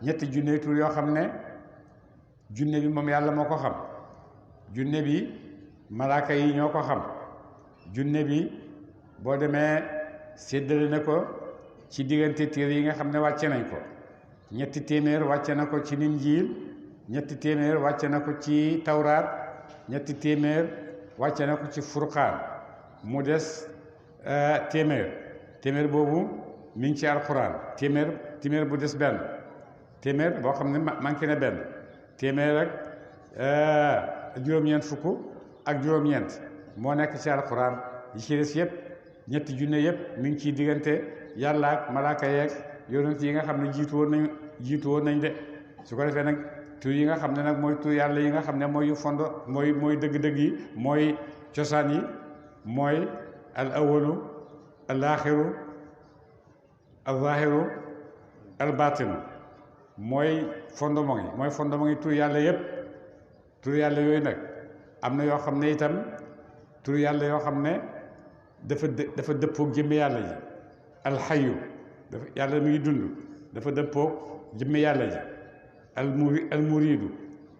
ñetti junneey tur yoo xam ne junne bi moom yàlla moo ko xam junne bi malaaka yi ñoo ko xam junne bi boo demee séddale na ko ci diggante téere yi nga xam ne wàcce nañ ko ñetti téeméer wàcce na ko ci Linjiil ñetti téeméer wàcce na ko ci tawraat ñetti téeméer wàcce na ko ci furqaan mu des téeméer boobu mi ngi ci alquran téeméer bu des benn téeméer boo xam ne manqué na benn téeméer ak juróom-ñeent fukk ak juróom-ñeent moo nekk ci alquran yi ci des yëpp ñetti junne yëpp mi ngi ciy diggante yàlla ak malaaka yeeg yonent yi nga xam ne jiitu woon nañ de su ko defee nag tur yi nga xam ne nag mooy tur yàlla yi nga xam ne mooy yu fondo mooy dëgg-dëgg yi mooy cosaan yi mooy al awalu al axiru al zahiru al batinu mooy fondement yi tur yàlla yëpp tur yàlla yooyu nag am na yoo xam ne itam tur yàlla yoo xam ne dafa dëppoog jëmmi yàlla ji alxayu dafa yàlla mi ngi dund dafa dëppoog jëmmi yàlla ji almuridu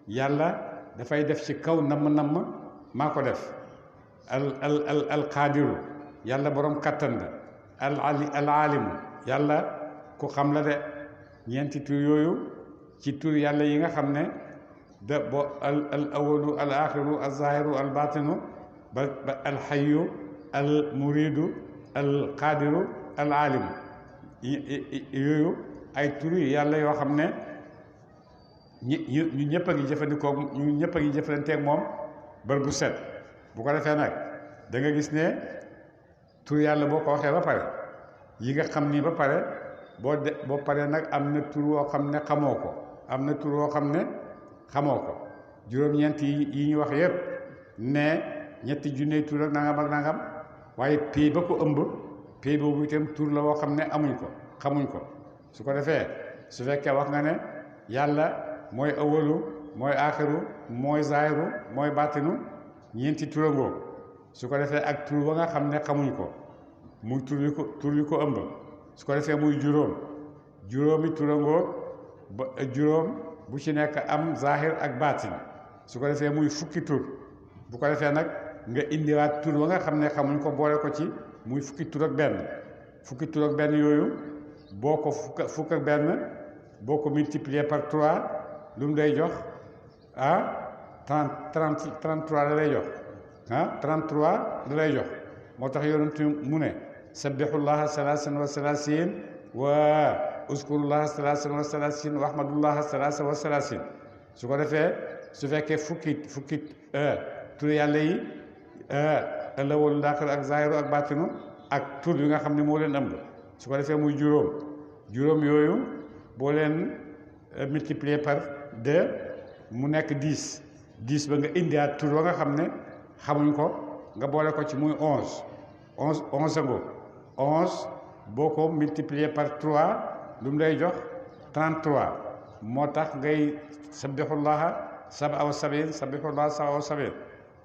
yàlla dafay def ci kaw namm maa ko def alqaadiru yàlla borom kattan la alaalimu yàlla ku xam la de ñeenti tur yooyu ci tur yàlla yi nga xam ne al awalu al axiru al zahiru al batinu ba alxayu al muridu al qaadiru al alimu yooyu ay tur yàlla yoo xam ne ñu ñëpp a ngi jëfandikoo ñu ñëpp a ngi jëflanteeg moom bër bu set bu ko defee nag da nga gis ne tur yàlla boo ko waxee ba pare yi nga xam nii ba pare boo paree nag am na tur woo xam ne xamoo ko am na tur woo xam ne xamoo ko juróom-ñeent yi ñu wax yëpp ne ñetti junne tur ak nangam waaye pays ba ko ëmb pays boobu itam tur la woo xam ne xamuñ ko su ko defee su fekkee wax nga ne yàlla mooy awalu mooy aaxiru mooy zaahiru mooy baatinu ñeenti turangoo su ko defee ak tur ba nga xam ne xamuñ ko muy tur wi ko ëmb su ko defee muy juróomi turangoo ba juróom bu ci nekk am zahir ak baatin su ko defee muy fukki tur bu ko defee nag nga indiwaat tur ba nga xam ne xamuñ ko boole ko ci muy fukki tur ak benn yooyu boo ko fukk ak benn boo ko multiplier par 3 lu mu day jox 33 la lay jox 33 la lay jox moo tax yonent mu ne sabbihullaha salaasan wa salaasin wa uskurullaha salaasan wa salaasin wa ahmadullaha salaasan wa salaasin su ko defee su fekkee fukki tur yàlla yi alawal laaxir ak zahiru ak baatinu ak tur yi nga xam ne moo leen ëmb su ko defee muy juróom yooyu boo leen multiplier par 2 mu nekk 10 ba nga indiwaat tur ba nga xam ne xamuñ ko nga boole ko ci muy 11 ango 11 boo ko multiplier par 3 lu mu lay jox 33 moo tax ngay sabbihullaha sab'a wa sab'in sabbihullaha sab'a wa sab'in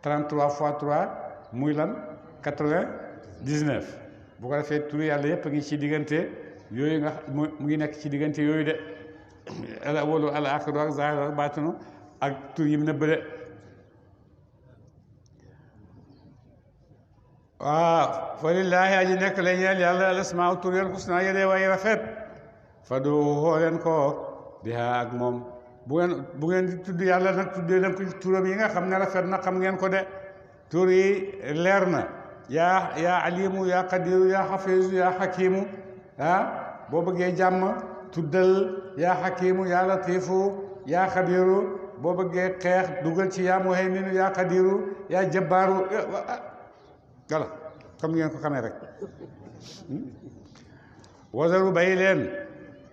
33 fois 3 muy lan 99 bu ko defee tur yàlla yëpp a ngi ci diggante yooyu nga mu ngi nekk ci diggante yooyu de al awalu al axiru ak zaahiru ak baatinu ak tur yi mu ne bële waaw fa lillaahi aji nekk la ñeel yàlla al asmaa tur yal husnaa yële way rafet fa du xooleen ko biha ak moom bu ngeen di tudd yàlla nag tuddee leen ko ci turam yi nga xam ne rafet na xam ngeen ko de tur yi leer na yaa alimu yaa qadiru yaa xafiisu yaa xakimu boo bëggee jàmm tuddal yaa xakimu yaa latifu yaa xabiru boo bëggee xeex dugal ci yaa muhayminu yaa qadiru yaa jabbaaru voilà comme ngeen ko xamee rek wazaru bàyyi leen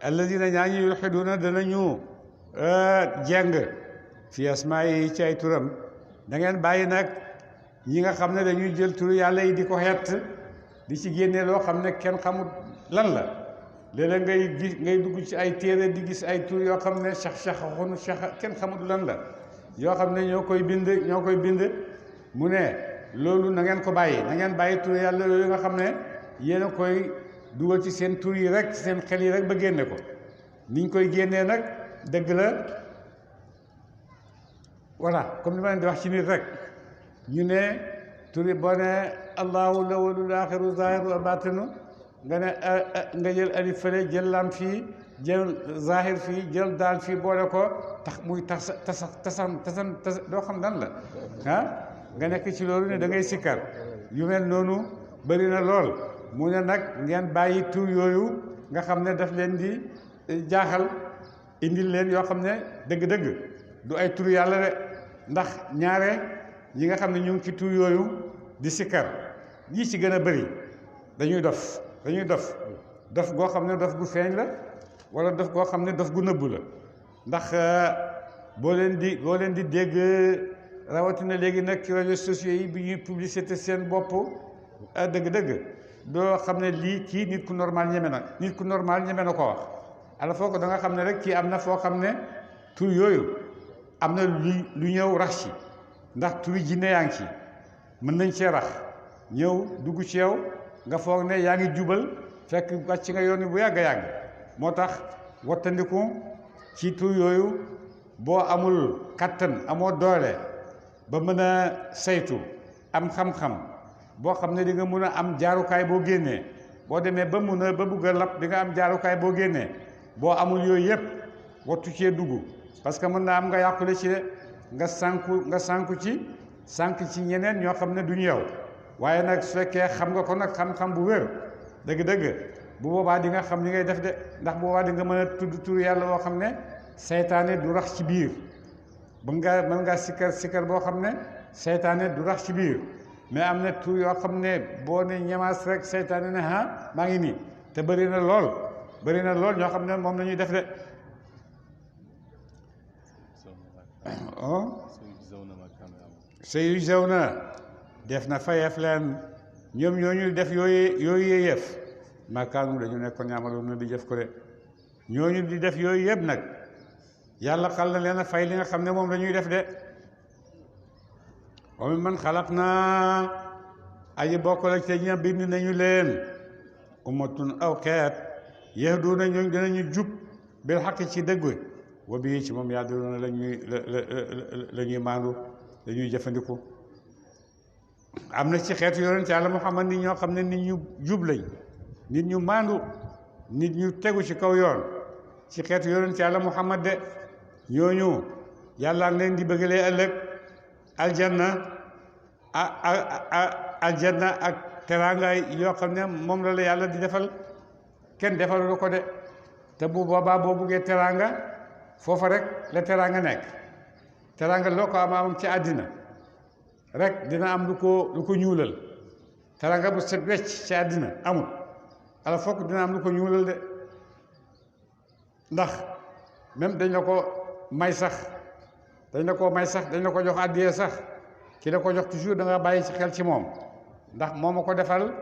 alladina ñaa ñi yulxiduuna danañu jeng fi asmaa yi ci ay turam da ngeen bàyyi nag ñi nga xam ne dañuy jël turu yàlla yi di ko xett di ci génne loo xam ne kenn xamul lan la léeg-léeg ngay dugg ci ay téere di gis ay tur yoo xam ne xunu kenn xamul lan la yoo xam ne ñoo koy bind mu ne loolu na ngeen ko bàyyi na ngeen bàyyi tur yàlla yooyu nga xam ne yéen a koy dugal ci seen tur yi rek seen xel yi rek ba génne ko niñ koy génnee nag dëgg la voilà comme li ma leen di wax ci nit rek ñu ne turi boo ne allahu lawalul axiru zahiru batinu nga ne nga jël alif fële jël lam fii jël zahir fii jël daal fii boole ko tax muy tasan doo xam dan la nga nekk ci loolu ne da ngay sikkar yu mel noonu bëri na lool mu ne nag ngeen bàyyi tur yooyu nga xam ne daf leen di jaaxal indil leen yoo xam ne dëgg-dëgg du ay tur yàlla de ndax ñaare ñi nga xam ne ñu ngi ci tur yooyu di sikkar ñii ci gën a bëri dañuy dof dof goo xam ne dof gu feeñ la wala dof goo xam ne dof gu nëbbu la ndax boo leen di dégg rawatina léegi nag ci réseaux sociaux yi bi ñuy publicité seen bopp dëgg-dëgg doo xam ne lii kii nit ku normal ñeme na ko wax ala foo ko da nga xam ne rek kii am na foo xam ne tur yooyu am na lu ñëw rax ci ndax turi jinne yaa ngi ci mën nañ cee rax ñëw dugg ci yow nga foog ne yaa ngi jubal fekk wàcc nga yoon bu yàgg a yàgg moo tax wattandiku ci tur yooyu boo amul kattan amoo doole ba mën a saytu am xam-xam boo xam ne di nga mun a am jaarukaay boo génnee boo demee ba bugg a lap di nga am jaarukaay boo génnee boo amul yooyu yëpp wattu cee dugg parce que mën naa am nga yàqule ci nga sànku ci ñeneen ñoo xam ne duñu yow waaye nag su fekkee xam nga ko nag xam-xam bu wér dëgg-dëgg bu boobaa di nga xam li ngay def de ndax bu boobaa di nga mën a tudd tur yàlla boo xam ne seytaane du rax ci biir mën ngaa sikkar boo xam ne seytaane du rax ci biir mais am na tur yoo xam ne boo ne ñemaas rek seytaane ne maa ngi nii te bëri na lool ñoo xam ne moom la ñuy def de sayujzawna def na fayeef leen ñoom ñooñu def yooyu yëf maakaanu dañu nekkoon ñaamaloon na di jëf ko de ñooñu di def yooyu yëpp nag yàlla xal na leen a fay li nga xam ne moom la ñuy def de wa mimman xalaqnaa aji bokk la te ña bind nañu leen ummatun aw xeet yahduuna ñooñu dinañu jub bil xaq ci dëgg wa bii ci moom ya'diluuna la ñuy maandu la ñuy jëfandiku am na ci xeetu yonent Yàlla Muhammad nit ñoo xam ne nit ñu jub lañ nit ñu maandu nit ñu tegu ci kaw yoon ci xeetu yonent Yàlla Muhammad de ñooñu yàlla ngi leen di bëggalee ëllëg aljanna ak teraangaay yoo xam ne moom la yàlla di defal kenn defalu ko de te bu boobaa boo buggee teraanga foofa rek la teraanga nekk teraanga loo ko am ci àddina rek dina am lu ko ñuulal teraanga bu set wecc ci àddina amul ala fokk dina am lu ko ñuulal de ndax même dañ la ko may sax dañ la ko jox àddiyee sax ki la ko jox toujours da nga bàyyi ci xel ci moom ndax moo ma ko defal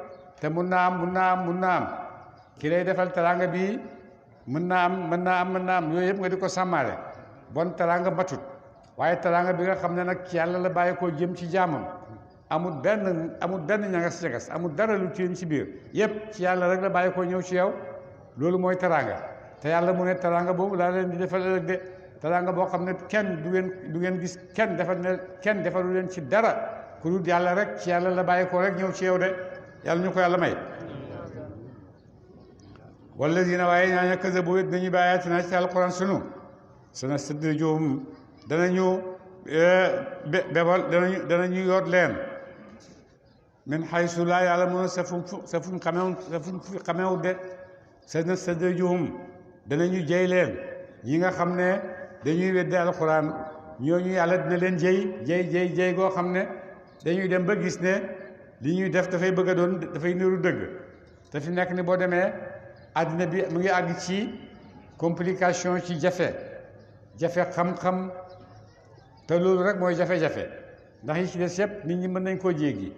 te mun naa am ki lay defal teraanga bii mën naa am yooyu yëpp nga di ko sàmmaale bon teraanga matut waaye teraanga bi nga xam ne nag ci yàlla la bàyyi koo jëm ci jaamam amul benn ñagas amul dara lu tiim ci biir yëpp ci yàlla rek la bàyyi koo ñëw ci yow loolu mooy teraanga te yàlla mu ne teraanga boobu laa leen di defal ëllëg de teraanga boo xam ne kenn du ngeen gis kenn defalu leen ci dara ku dul yàlla rek ci yàlla la bàyyi koo rek ñëw ci yow de yàlla ñu ko yàlla may walladina waaye ñaaña kazabu it dañuy bàyyaatinaa ci alquran sunu sanastadrijuhum danañu bebal danañu yoot leen min haysu laa ya'lamuun sa fu xamewu de sanastadrijuhum danañu jey leen ñi nga xam ne dañuy wedde alquran ñooñu yàlla dina leen jey goo xam ne dañuy dem ba gis ne li ñuy def dafay bëgg a doon dafay niru dëgg te fi nekk ni boo demee àddina bi mu ngi àgg ci complication ci jafe xam-xam te loolu rek mooy jafe-jafe ndax yi ci des yëpp nit ñi mën nañ koo jéggi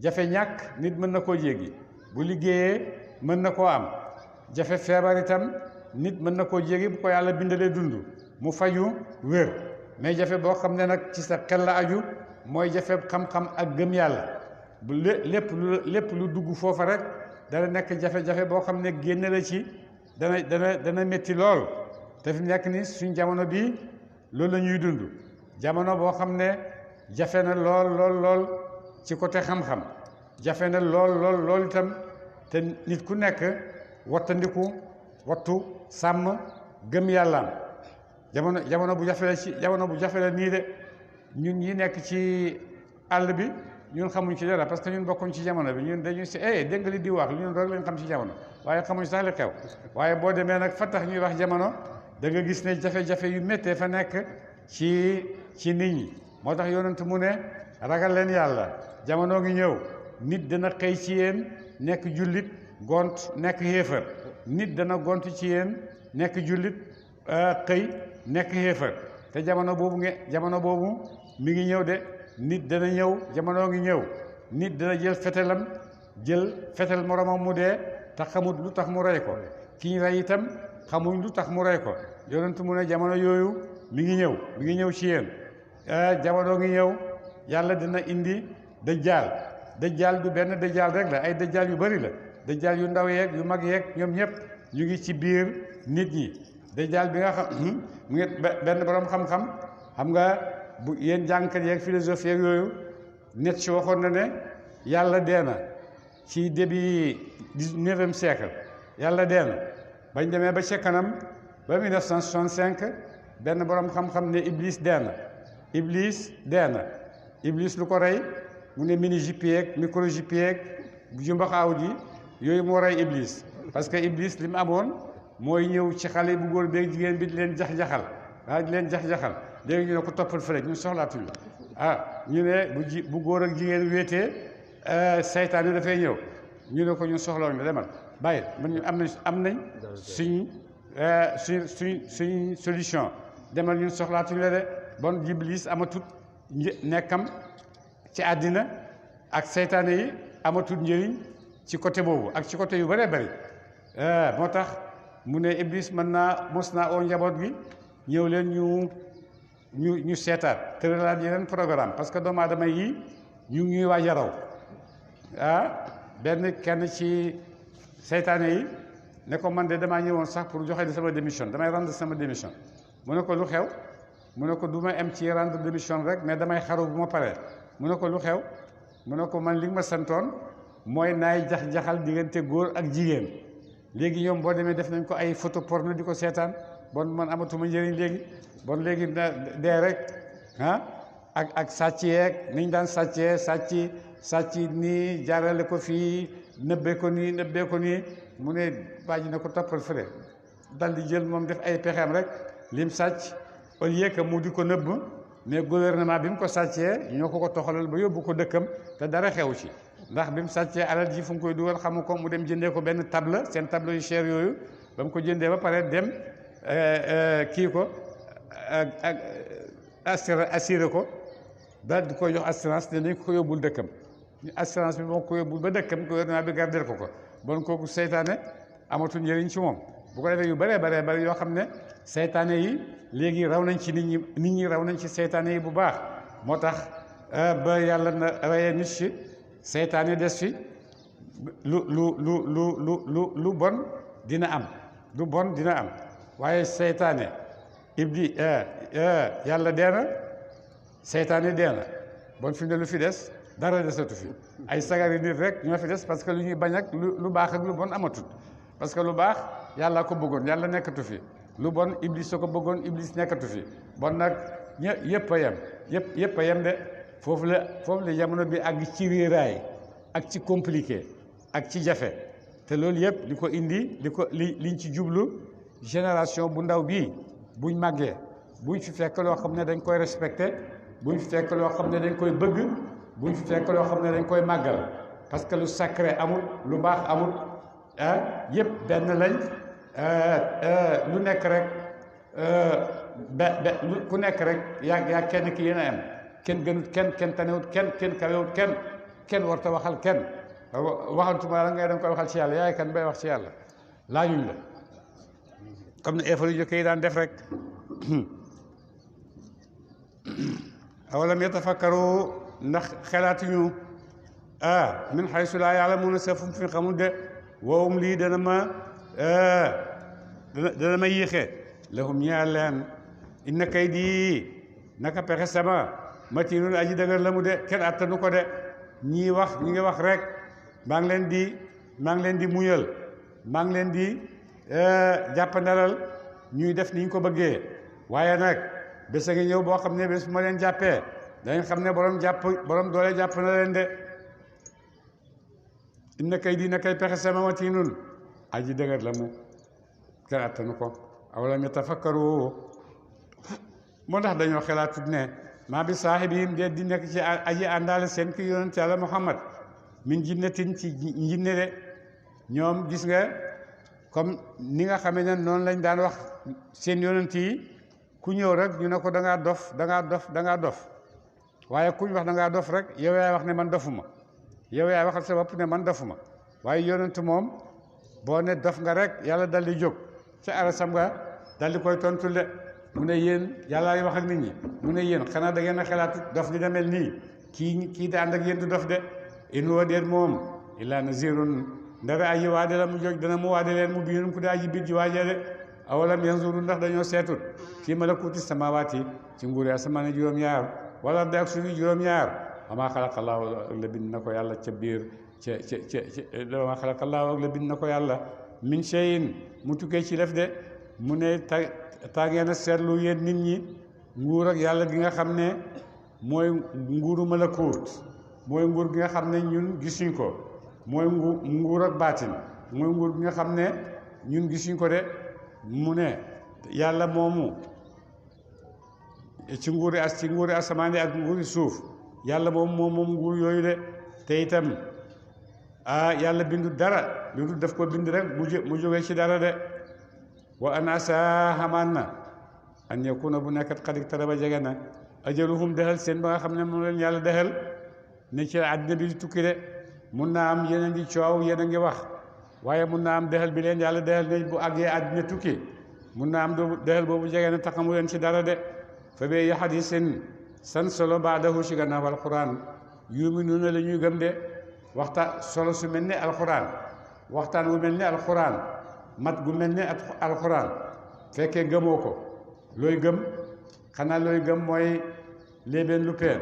jafe ñàkk nit mën na koo jéggi bu liggéeyee mën na koo am jafe feebar itam nit mën na koo jéggi bu ko yàlla bindalee dund mu faju wér mais jafe boo xam ne nag ci sa xel la aju mooy jafe xam-xam ak gëm yàlla bu lépp lu dugg foofa rek dana nekk jafe-jafe boo xam ne génne la ci dana métti lool te fi nekk ni suñ jamono bii loolu la ñuy dund jamono boo xam ne jafe na lool ci côté xam-xam jafe na lool itam te nit ku nekk wattandiku wattu sàmm gëm yàllaam jamono bu jafe la jamono bu jafe la nii de ñun ñi nekk ci àll bi ñun xamuñ ci dara parce que ñun bokkuñ ci jamono bi ñun dañuy si dégg nga li di wax ñun rek lañ xam ci jamono waaye xamuñ sax li xew waaye boo demee nag fa tax ñuy wax jamono da nga gis ne jafe-jafe yu méttee fa nekk ci nit ñi moo tax yonent mu ne ragal leen yàlla jamono ngi ñëw nit dana xëy ci yéen nekk jullit gont nekk yéefar nit dana gont ci yéen nekk jullit xëy nekk yéefar te jamono boobu mi ngi ñëw de nit dana ñëw jamono ngi ñëw nit dana jël fetel moromam mu dee te xamut lu tax mu rey ko ki ñu rey itam xamuñ lu tax mu rey ko yonent mu ne jamono yooyu mi ngi ñëw ci yéen jamono ngi ñëw yàlla dina indi dajjaal du benn dajjaal rek la ay dajjaal yu bari la dajjaal yu ndaw yeeg yu mag yeeg ñoom ñëpp ñu ngi ci biir nit ñi dajjaal bi nga xam mu ngi benn borom xam-xam xam nga bu yéen jàngkat yeeg philosophie yeeg yooyu Nietzsche waxoon na ne yàlla dee na ci début 19e siècle yàlla dee na bañ demee ba ca kanam ba 1965 benn borom xam-xam ne Iblis dee na Iblis lu ko rey mu ne mini jupe yeeg micro jupe yeeg jumbaxaaw ji yooyu moo rey Iblis parce que Iblis li mu amoon mooy ñëw ci xale bu góor beeg jigéen bi di leen jax-jaxal léegi ñu ne ko toppal fële ñu soxlaatuñu ñu ne bu góor ak jigéen wéetee saytaan yi dafay ñëw ñu ne ko ñu soxlawuñ la demal bàyyi man ñu am nañ suñ solution demal ñun soxlaatuñu la de bon Iblis amatut nekkam ci àddina ak saytaane yi amatul njëriñ ci côté boobu ak ci côté yu bëree bëri moo tax mu ne Iblis mos naa oo njaboot gi ñëw leen ñu seetaat tëralaat yeneen programme parce que doomu aadama yi ñu ngi ñuy waaj a raw kenn ci saytaane yi ne ko man de damaa ñëwoon sax pour joxe de sama démission damay rendre sama démission mu ne ko lu xew mu ne ko du ma am ci rendre démission rek mais damay xaru bu ma paree mu ne ko lu xew mu ne ko man li nga ma santoon mooy naay jax-jaxal diggante góor ak jigéen léegi ñoom boo demee def nañ ko ay photo porno di ko seetaan bon man amatuma njëriñ léegi bon léegi dee rek ak sàcc yeeg niñ daan sàcc nii jaarale ko fii nëbbee ko nii mu ne bàyyi na ko toppal fële dal di jël moom def ay pexeem rek lim sàcc au lieu que mu di ko nëbb mais gouvernement bi mu ko sàccee ñoo ko toxalal ba yóbbu ko dëkkam te dara xew ci ndax bi mu sàccee alal ji fu mu koy dugal xamu ko mu dem jëndee ko benn table seen table yu cher yooyu ba mu ko jëndee ba pare dem kii ko ak assuré ko daal di koy jox assurance ne nañ ko yóbbul dëkkam assurance bi moo ko yóbbul ba dëkkam gouvernement bi gardel ko bon kooku seytaane amatul njëriñ ci moom bu ko defee yu bëree bëri yoo xam ne seytaane yi léegi raw nañ ci nit ñi raw nañ ci seytaane yi bu baax moo tax ba yàlla na rayee nit ci seytaane des fi lu bon dina am waaye seytaane yàlla dee na seytaane dee na bon fi ne lu fi des dara desatu fi ay sagari nit rek ñoo fi des parce que lu ñuy bañ ak lu baax ak lu bon amatul parce que lu baax yàlla ko bëggoon yàlla nekkatu fi lu bon Iblis soo ko bëggoon Iblis nekkatu fi bon nag yëpp a yem de foofu la jamono bi àgg ci réeraay ak ci compliqué ak ci jafe te loolu yëpp li ko indi liñ ci jublu génération bu ndaw bii buñ màggee buñ fi fekk loo xam ne dañ koy respecté buñ fi fekk loo xam ne dañ koy bëgg buñ fi fekk loo xam ne dañ koy màggal parce que lu sacré amul lu baax amul yëpp benn lañ lu nekk rek ku nekk rek yaa kenn ki yéen a am kenn gënut kenn tanewut kenn kawewut kenn warta waxal kenn waxantuma la ngay da nga koy waxal ci yàlla yaay kan bay wax ci yàlla laajuñ la comme ne effort yu jëkk yi daan def rek awalam yatafakkaru ndax xelaatuñu min haysu laa ya'lamuuna sa fu mu fi xamul de woowum lii dana ma yéexee lahum ñeel leen inna kaydi naka pexe sama matinun aji dëgër la mu de kenn attanu ko de ñi ngi wax rek maa ngi leen di muñal maa ngi leen di jàppandalal ñuy def ni ñu ko bëggee waaye nag bés a ngi ñëw boo xam ne bés bu ma leen jàppee dañ xam ne borom doole jàpp na leen de inna kay dina kay pexe sama matinun aji dëgër la mu kenn attanu ko awalam yatafakkaru moo tax dañoo xelaatut ne maa bi saahibihim de di nekk ci aji àndaale seen ki yonent Yàlla Muhammad min jinnatin ci njinne de ñoom gis nga comme ni nga xamee ne noonu lañ daan wax seen yonent yi ku ñëw rek ñu ne ko da ngaa dof da ngaa dof waaye kuñ wax da ngaa dof rek yow yaay wax ne man dofuma yow yaay waxal sa bopp ne man dofuma waaye yonent moom boo ne dof nga rek yàlla dal di jóg ca arasam nga dal di koy tontul de mu ne yéen yàllaay wax ak nit ñi mu ne yéen xanaa da ngeen a xalaat dof dina mel nii kii di ànd ak yéen du dof de in huwa déet moom illaa nazirun ndara aji waade la mu jóg dana mu waade leen mu biinum ku di aji biir ji waajee de awalam yanzuru ndax dañoo seetut fii malakuuti samaawaati ci nguuri asamaan juróom-ñaar wala ardi ak suufi juróom-ñaar wa maa xalaqallaahu ak la bind na ko yàlla ca biir wa maa xalaqallaahu ak la bind na ko yàlla min shay'in mu tukkee ci lef de mu ne tàngee na seetlu yéen nit ñi nguur ak yàlla gi nga xam ne mooy nguuru malakuut mooy nguur gi nga xam ne ñun gisuñ ko mooy nguur ak baatin mooy nguur gi nga xam ne ñun gisuñ ko de mu ne yàlla moomu ci nguuri asamaan ak nguuri suuf yàlla moom nguur yooyu de te itam yàlla bindu dara bindu daf ko bind rek mu jógee ci dara de wa an asa xamaan na an yakuna bu nekkat xadik taraba jege na ajaluhum dexal seen ba nga xam ne moom leen yàlla dexal ne ci àddina bi di tukki de mun naa am yéen a ngi coow yéen a ngi wax waaye mun naa am dexal bi leen yàlla dexal ne bu àggee àddina tukki mun naa am dexal boobu jege na taxamu leen ci dara de fa bee yi hadiisin san solo baadahu ci gannaaw alquran yuminuuna la ñuy gëm de solo su mel ni alquran waxtaan wu mel ni alquran mat gu mel ni alquran fekkee gëmoo ko looy gëm xanaa looy gëm mooy léebeen lu peen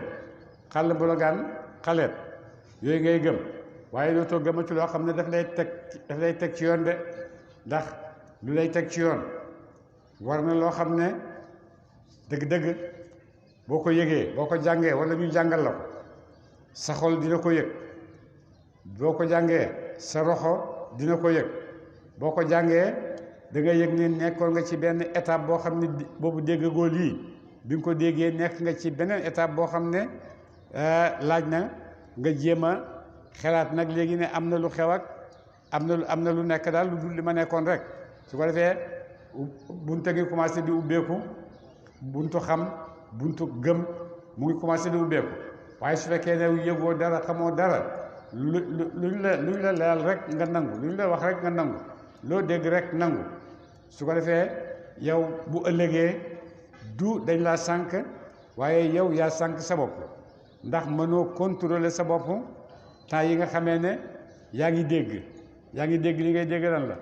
xàll bologaan xaleet yooyu ngay gëm waaye dootoo gëmati loo xam ne daf lay teg ci yoon de ndax lu lay teg ci yoon war na loo xam ne dëgg-dëgg boo ko yëgee boo ko jàngee wala ñu jàngal la ko sa xol dina ko yëg boo ko jàngee sa roxo dina ko yëg boo ko jàngee da nga yëg ne nekkoon nga ci benn étape boo xam ne boobu déggagoo lii bi nga ko déggee nekk nga ci beneen étape boo xam ne laaj na nga jéem a xelaat nag léegi ne am na lu xew ak am na lu nekk daal lu dul li ma nekkoon rek su ko defee buntu ngi commencé di ubbeeku buntu xam buntu gëm mu ngi commencé di ubbeeku waaye su fekkee ne yëgoo dara xamoo dara luñ la laal rek nga nangu luñ la wax rek nga nangu loo dégg rek nangu su ko defee yow bu ëllëgee du dañ laa sànk waaye yow yaa sànk sa bopp ndax mënoo contrôler sa bopp temps yi nga xamee ne yaa ngi dégg li ngay dégg lan la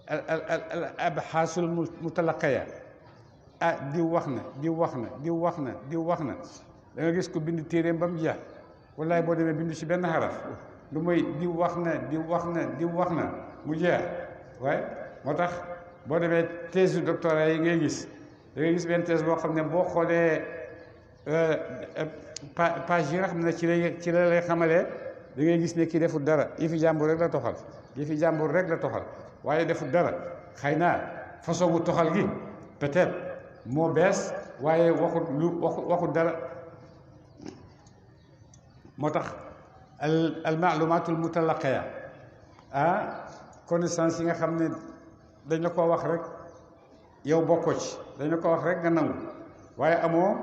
al abxaasul mutalaqaya diw wax na da nga gis ko bind téeréem ba mu jeex wallaay boo demee bind ci benn xaraf lu mooy diw wax na mu jeex waaye moo tax boo demee thèse du doctorat yi ngay gis da ngay gis benn thèse boo xam ne boo xoolee page yi nga xam ne ci la lay xamalee da ngay gis ne kii deful dara yi fi jàmbur rek la toxal waaye deful dara xëy na façon bu toxal gi peut-être moo bees waaye waxul dara moo tax al maalumatul mutalaqiya connaissance yi nga xam ne dañ la ko wax rek yow bokkoo ci dañ la ko wax rek nga nangu waaye amoo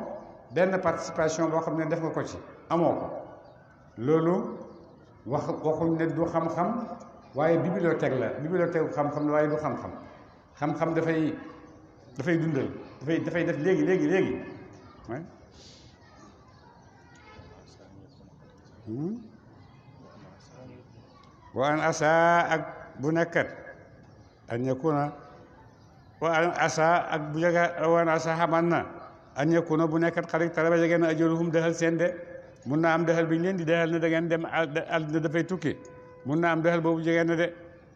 benn participation boo xam ne def nga ko ci amoo ko loolu waxuñ ne du xam-xam waaye bibliothèque la xam-xam la waaye du xam-xam dafay dundal dafay def léegi wa an asa ak bu nekkat an yakuna wa an asa ak bu jega wa an asa xaman na an yakuna bu nekkat xarit taraba jege na ajaluhum dexal seen de mun naa am dexal bi ñu leen di dexal ne da ngeen dem àddina dafay tukki mun na am dexal boobu jege na de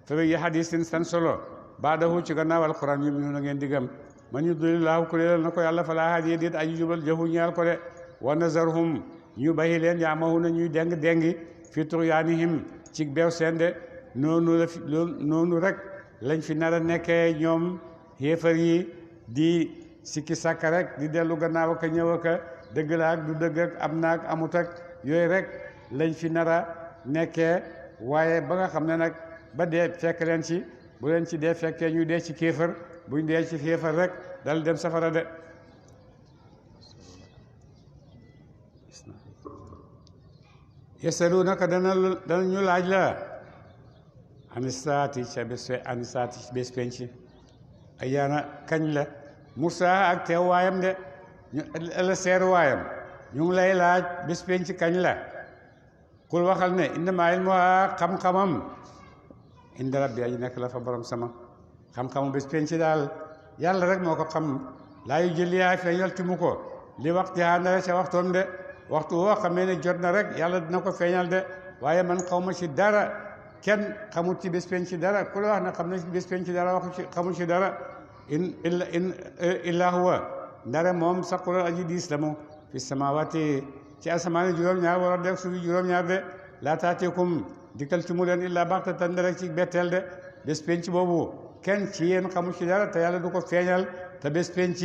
fa bi hadisin san solo baadahu ci gannaaw alquran yi ñu na ngeen digam man yudlillahu ku leelal na ko yàlla falaa haadiya déet aji jubal jahu ñaal ko de wa nazarhum ñu bàyyi leen yaamahu na ñuy deng dengi fi tuxyaanihim ci beew seen de noonu rek lañ fi nar a nekkee ñoom xéefar yi di sikki sàkka rek di dellu gannaaw ak ñëw ak dëgg la ak du dëgg ak am na ak amut ak yooyu rek lañ fi nar a nekkee waaye ba nga xam ne nag ba dee fekk leen ci bu leen ci dee fekkee ñu dee ci kéefar buñ dee ci kéefar rek dal dem safara de yasalunaka dana ñu laaj la anisaati ca bés penc ayaana kañ la Musa ak teew waayam de ñu la seer waayam ñu ngi lay laaj bés penc kañ la kul waxal ne innamaa ilmuhaa xam-xamam inda rabbi aji nekk la fa borom sama xam-xamu bés penc daal yàlla rek moo ko xam laa yu jëliyaa feeñal ti mu ko li waxti ndara ca waxtoom de waxtu woo xamee ne jot na rek yàlla dina ko feeñal de waaye man xaw ma ci dara kenn xamut ci bés penc ci dara ku la wax ne xam na ci bés penc ci dara waxu ci xamul ci dara illa huwa ndare moom saqulan aji diis la mu fi samawati ci asamaani juróom-ñaar wala deg suufi juróom-ñaar de laa taatikum dikkal ci mu leen illa baxtatan rek ci betteel de bés penc boobu kenn ci yéen xamul ci dara te yàlla du ko feeñal te bés penc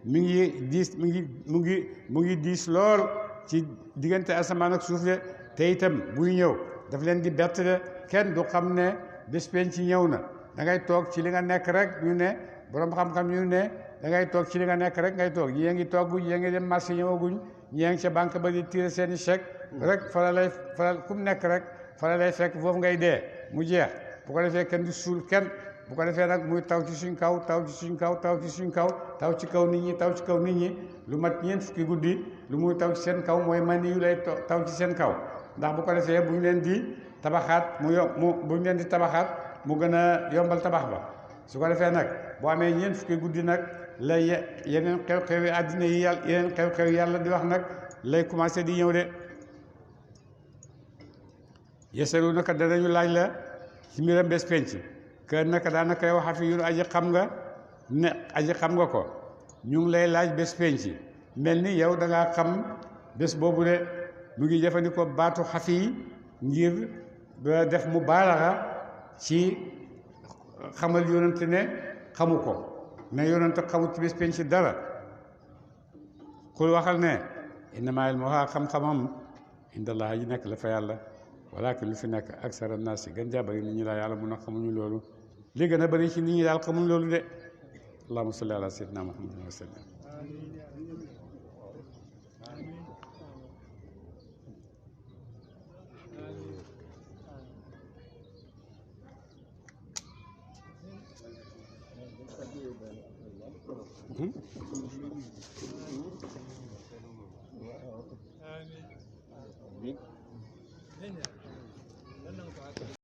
mi ngi diis mu ngi diis lool ci diggante asamaan ak suuf de te itam buy ñëw daf leen di bett de kenn du xam ne bés penc ñëw na da ngay toog ci li nga nekk rek ñu ne borom xam-xam ñu ne da ngay toog ci li nga nekk rek ngay toog ñii ngi togg ñii ngi dem marché ñëwaguñ ñii ngi ca banque ba di tirer seeni chèque rek faral ku mu nekk rek fala lay fekk foofu ngay dee mu jeex bu ko defee kenn du suul kenn bu ko defee nag muy taw ci suñ kaw taw ci suñ kaw taw ci suñ kaw taw ci kaw nit ñi taw ci kaw nit ñi lu mat ñeent fukki guddi lu muy taw ci seen kaw mooy man yu lay taw ci seen kaw ndax bu ko defee bu ñu leen di tabaxaat bu ñu leen di tabaxaat mu gën a yombal tabax ba su ko defee nag boo amee ñeent fukki guddi nag lay yeneen xew-xew yi àddina yi yàlla yeneen xew-xew yi yàlla di wax nag lay commencé di ñëw de yesalu naka danañu laaj la ci mbiram bés penc kër naka daanaka yow xafi yu aji xam nga ko ñu ngi lay laaj bés penc mel ni yow da ngaa xam bés boobu de mu ngi jëfandikoo baatu xafi ngir def mu baalaxa ci xamal yonante ne xamu ko ne yonante xamut ci bés penc dara kul waxal ne innamaa ilmuhaa xam-xamam indallaahi ji nekk la fa yàlla walakin lu fi nekk aksara naas yi gën jaa bëri nit ñi laa yàlla mun a xamuñu loolu li gën a bëri ci nit ñi daal xamuñu loolu de allahumma salli ala sayyidina muhammadin wa sallam Amin.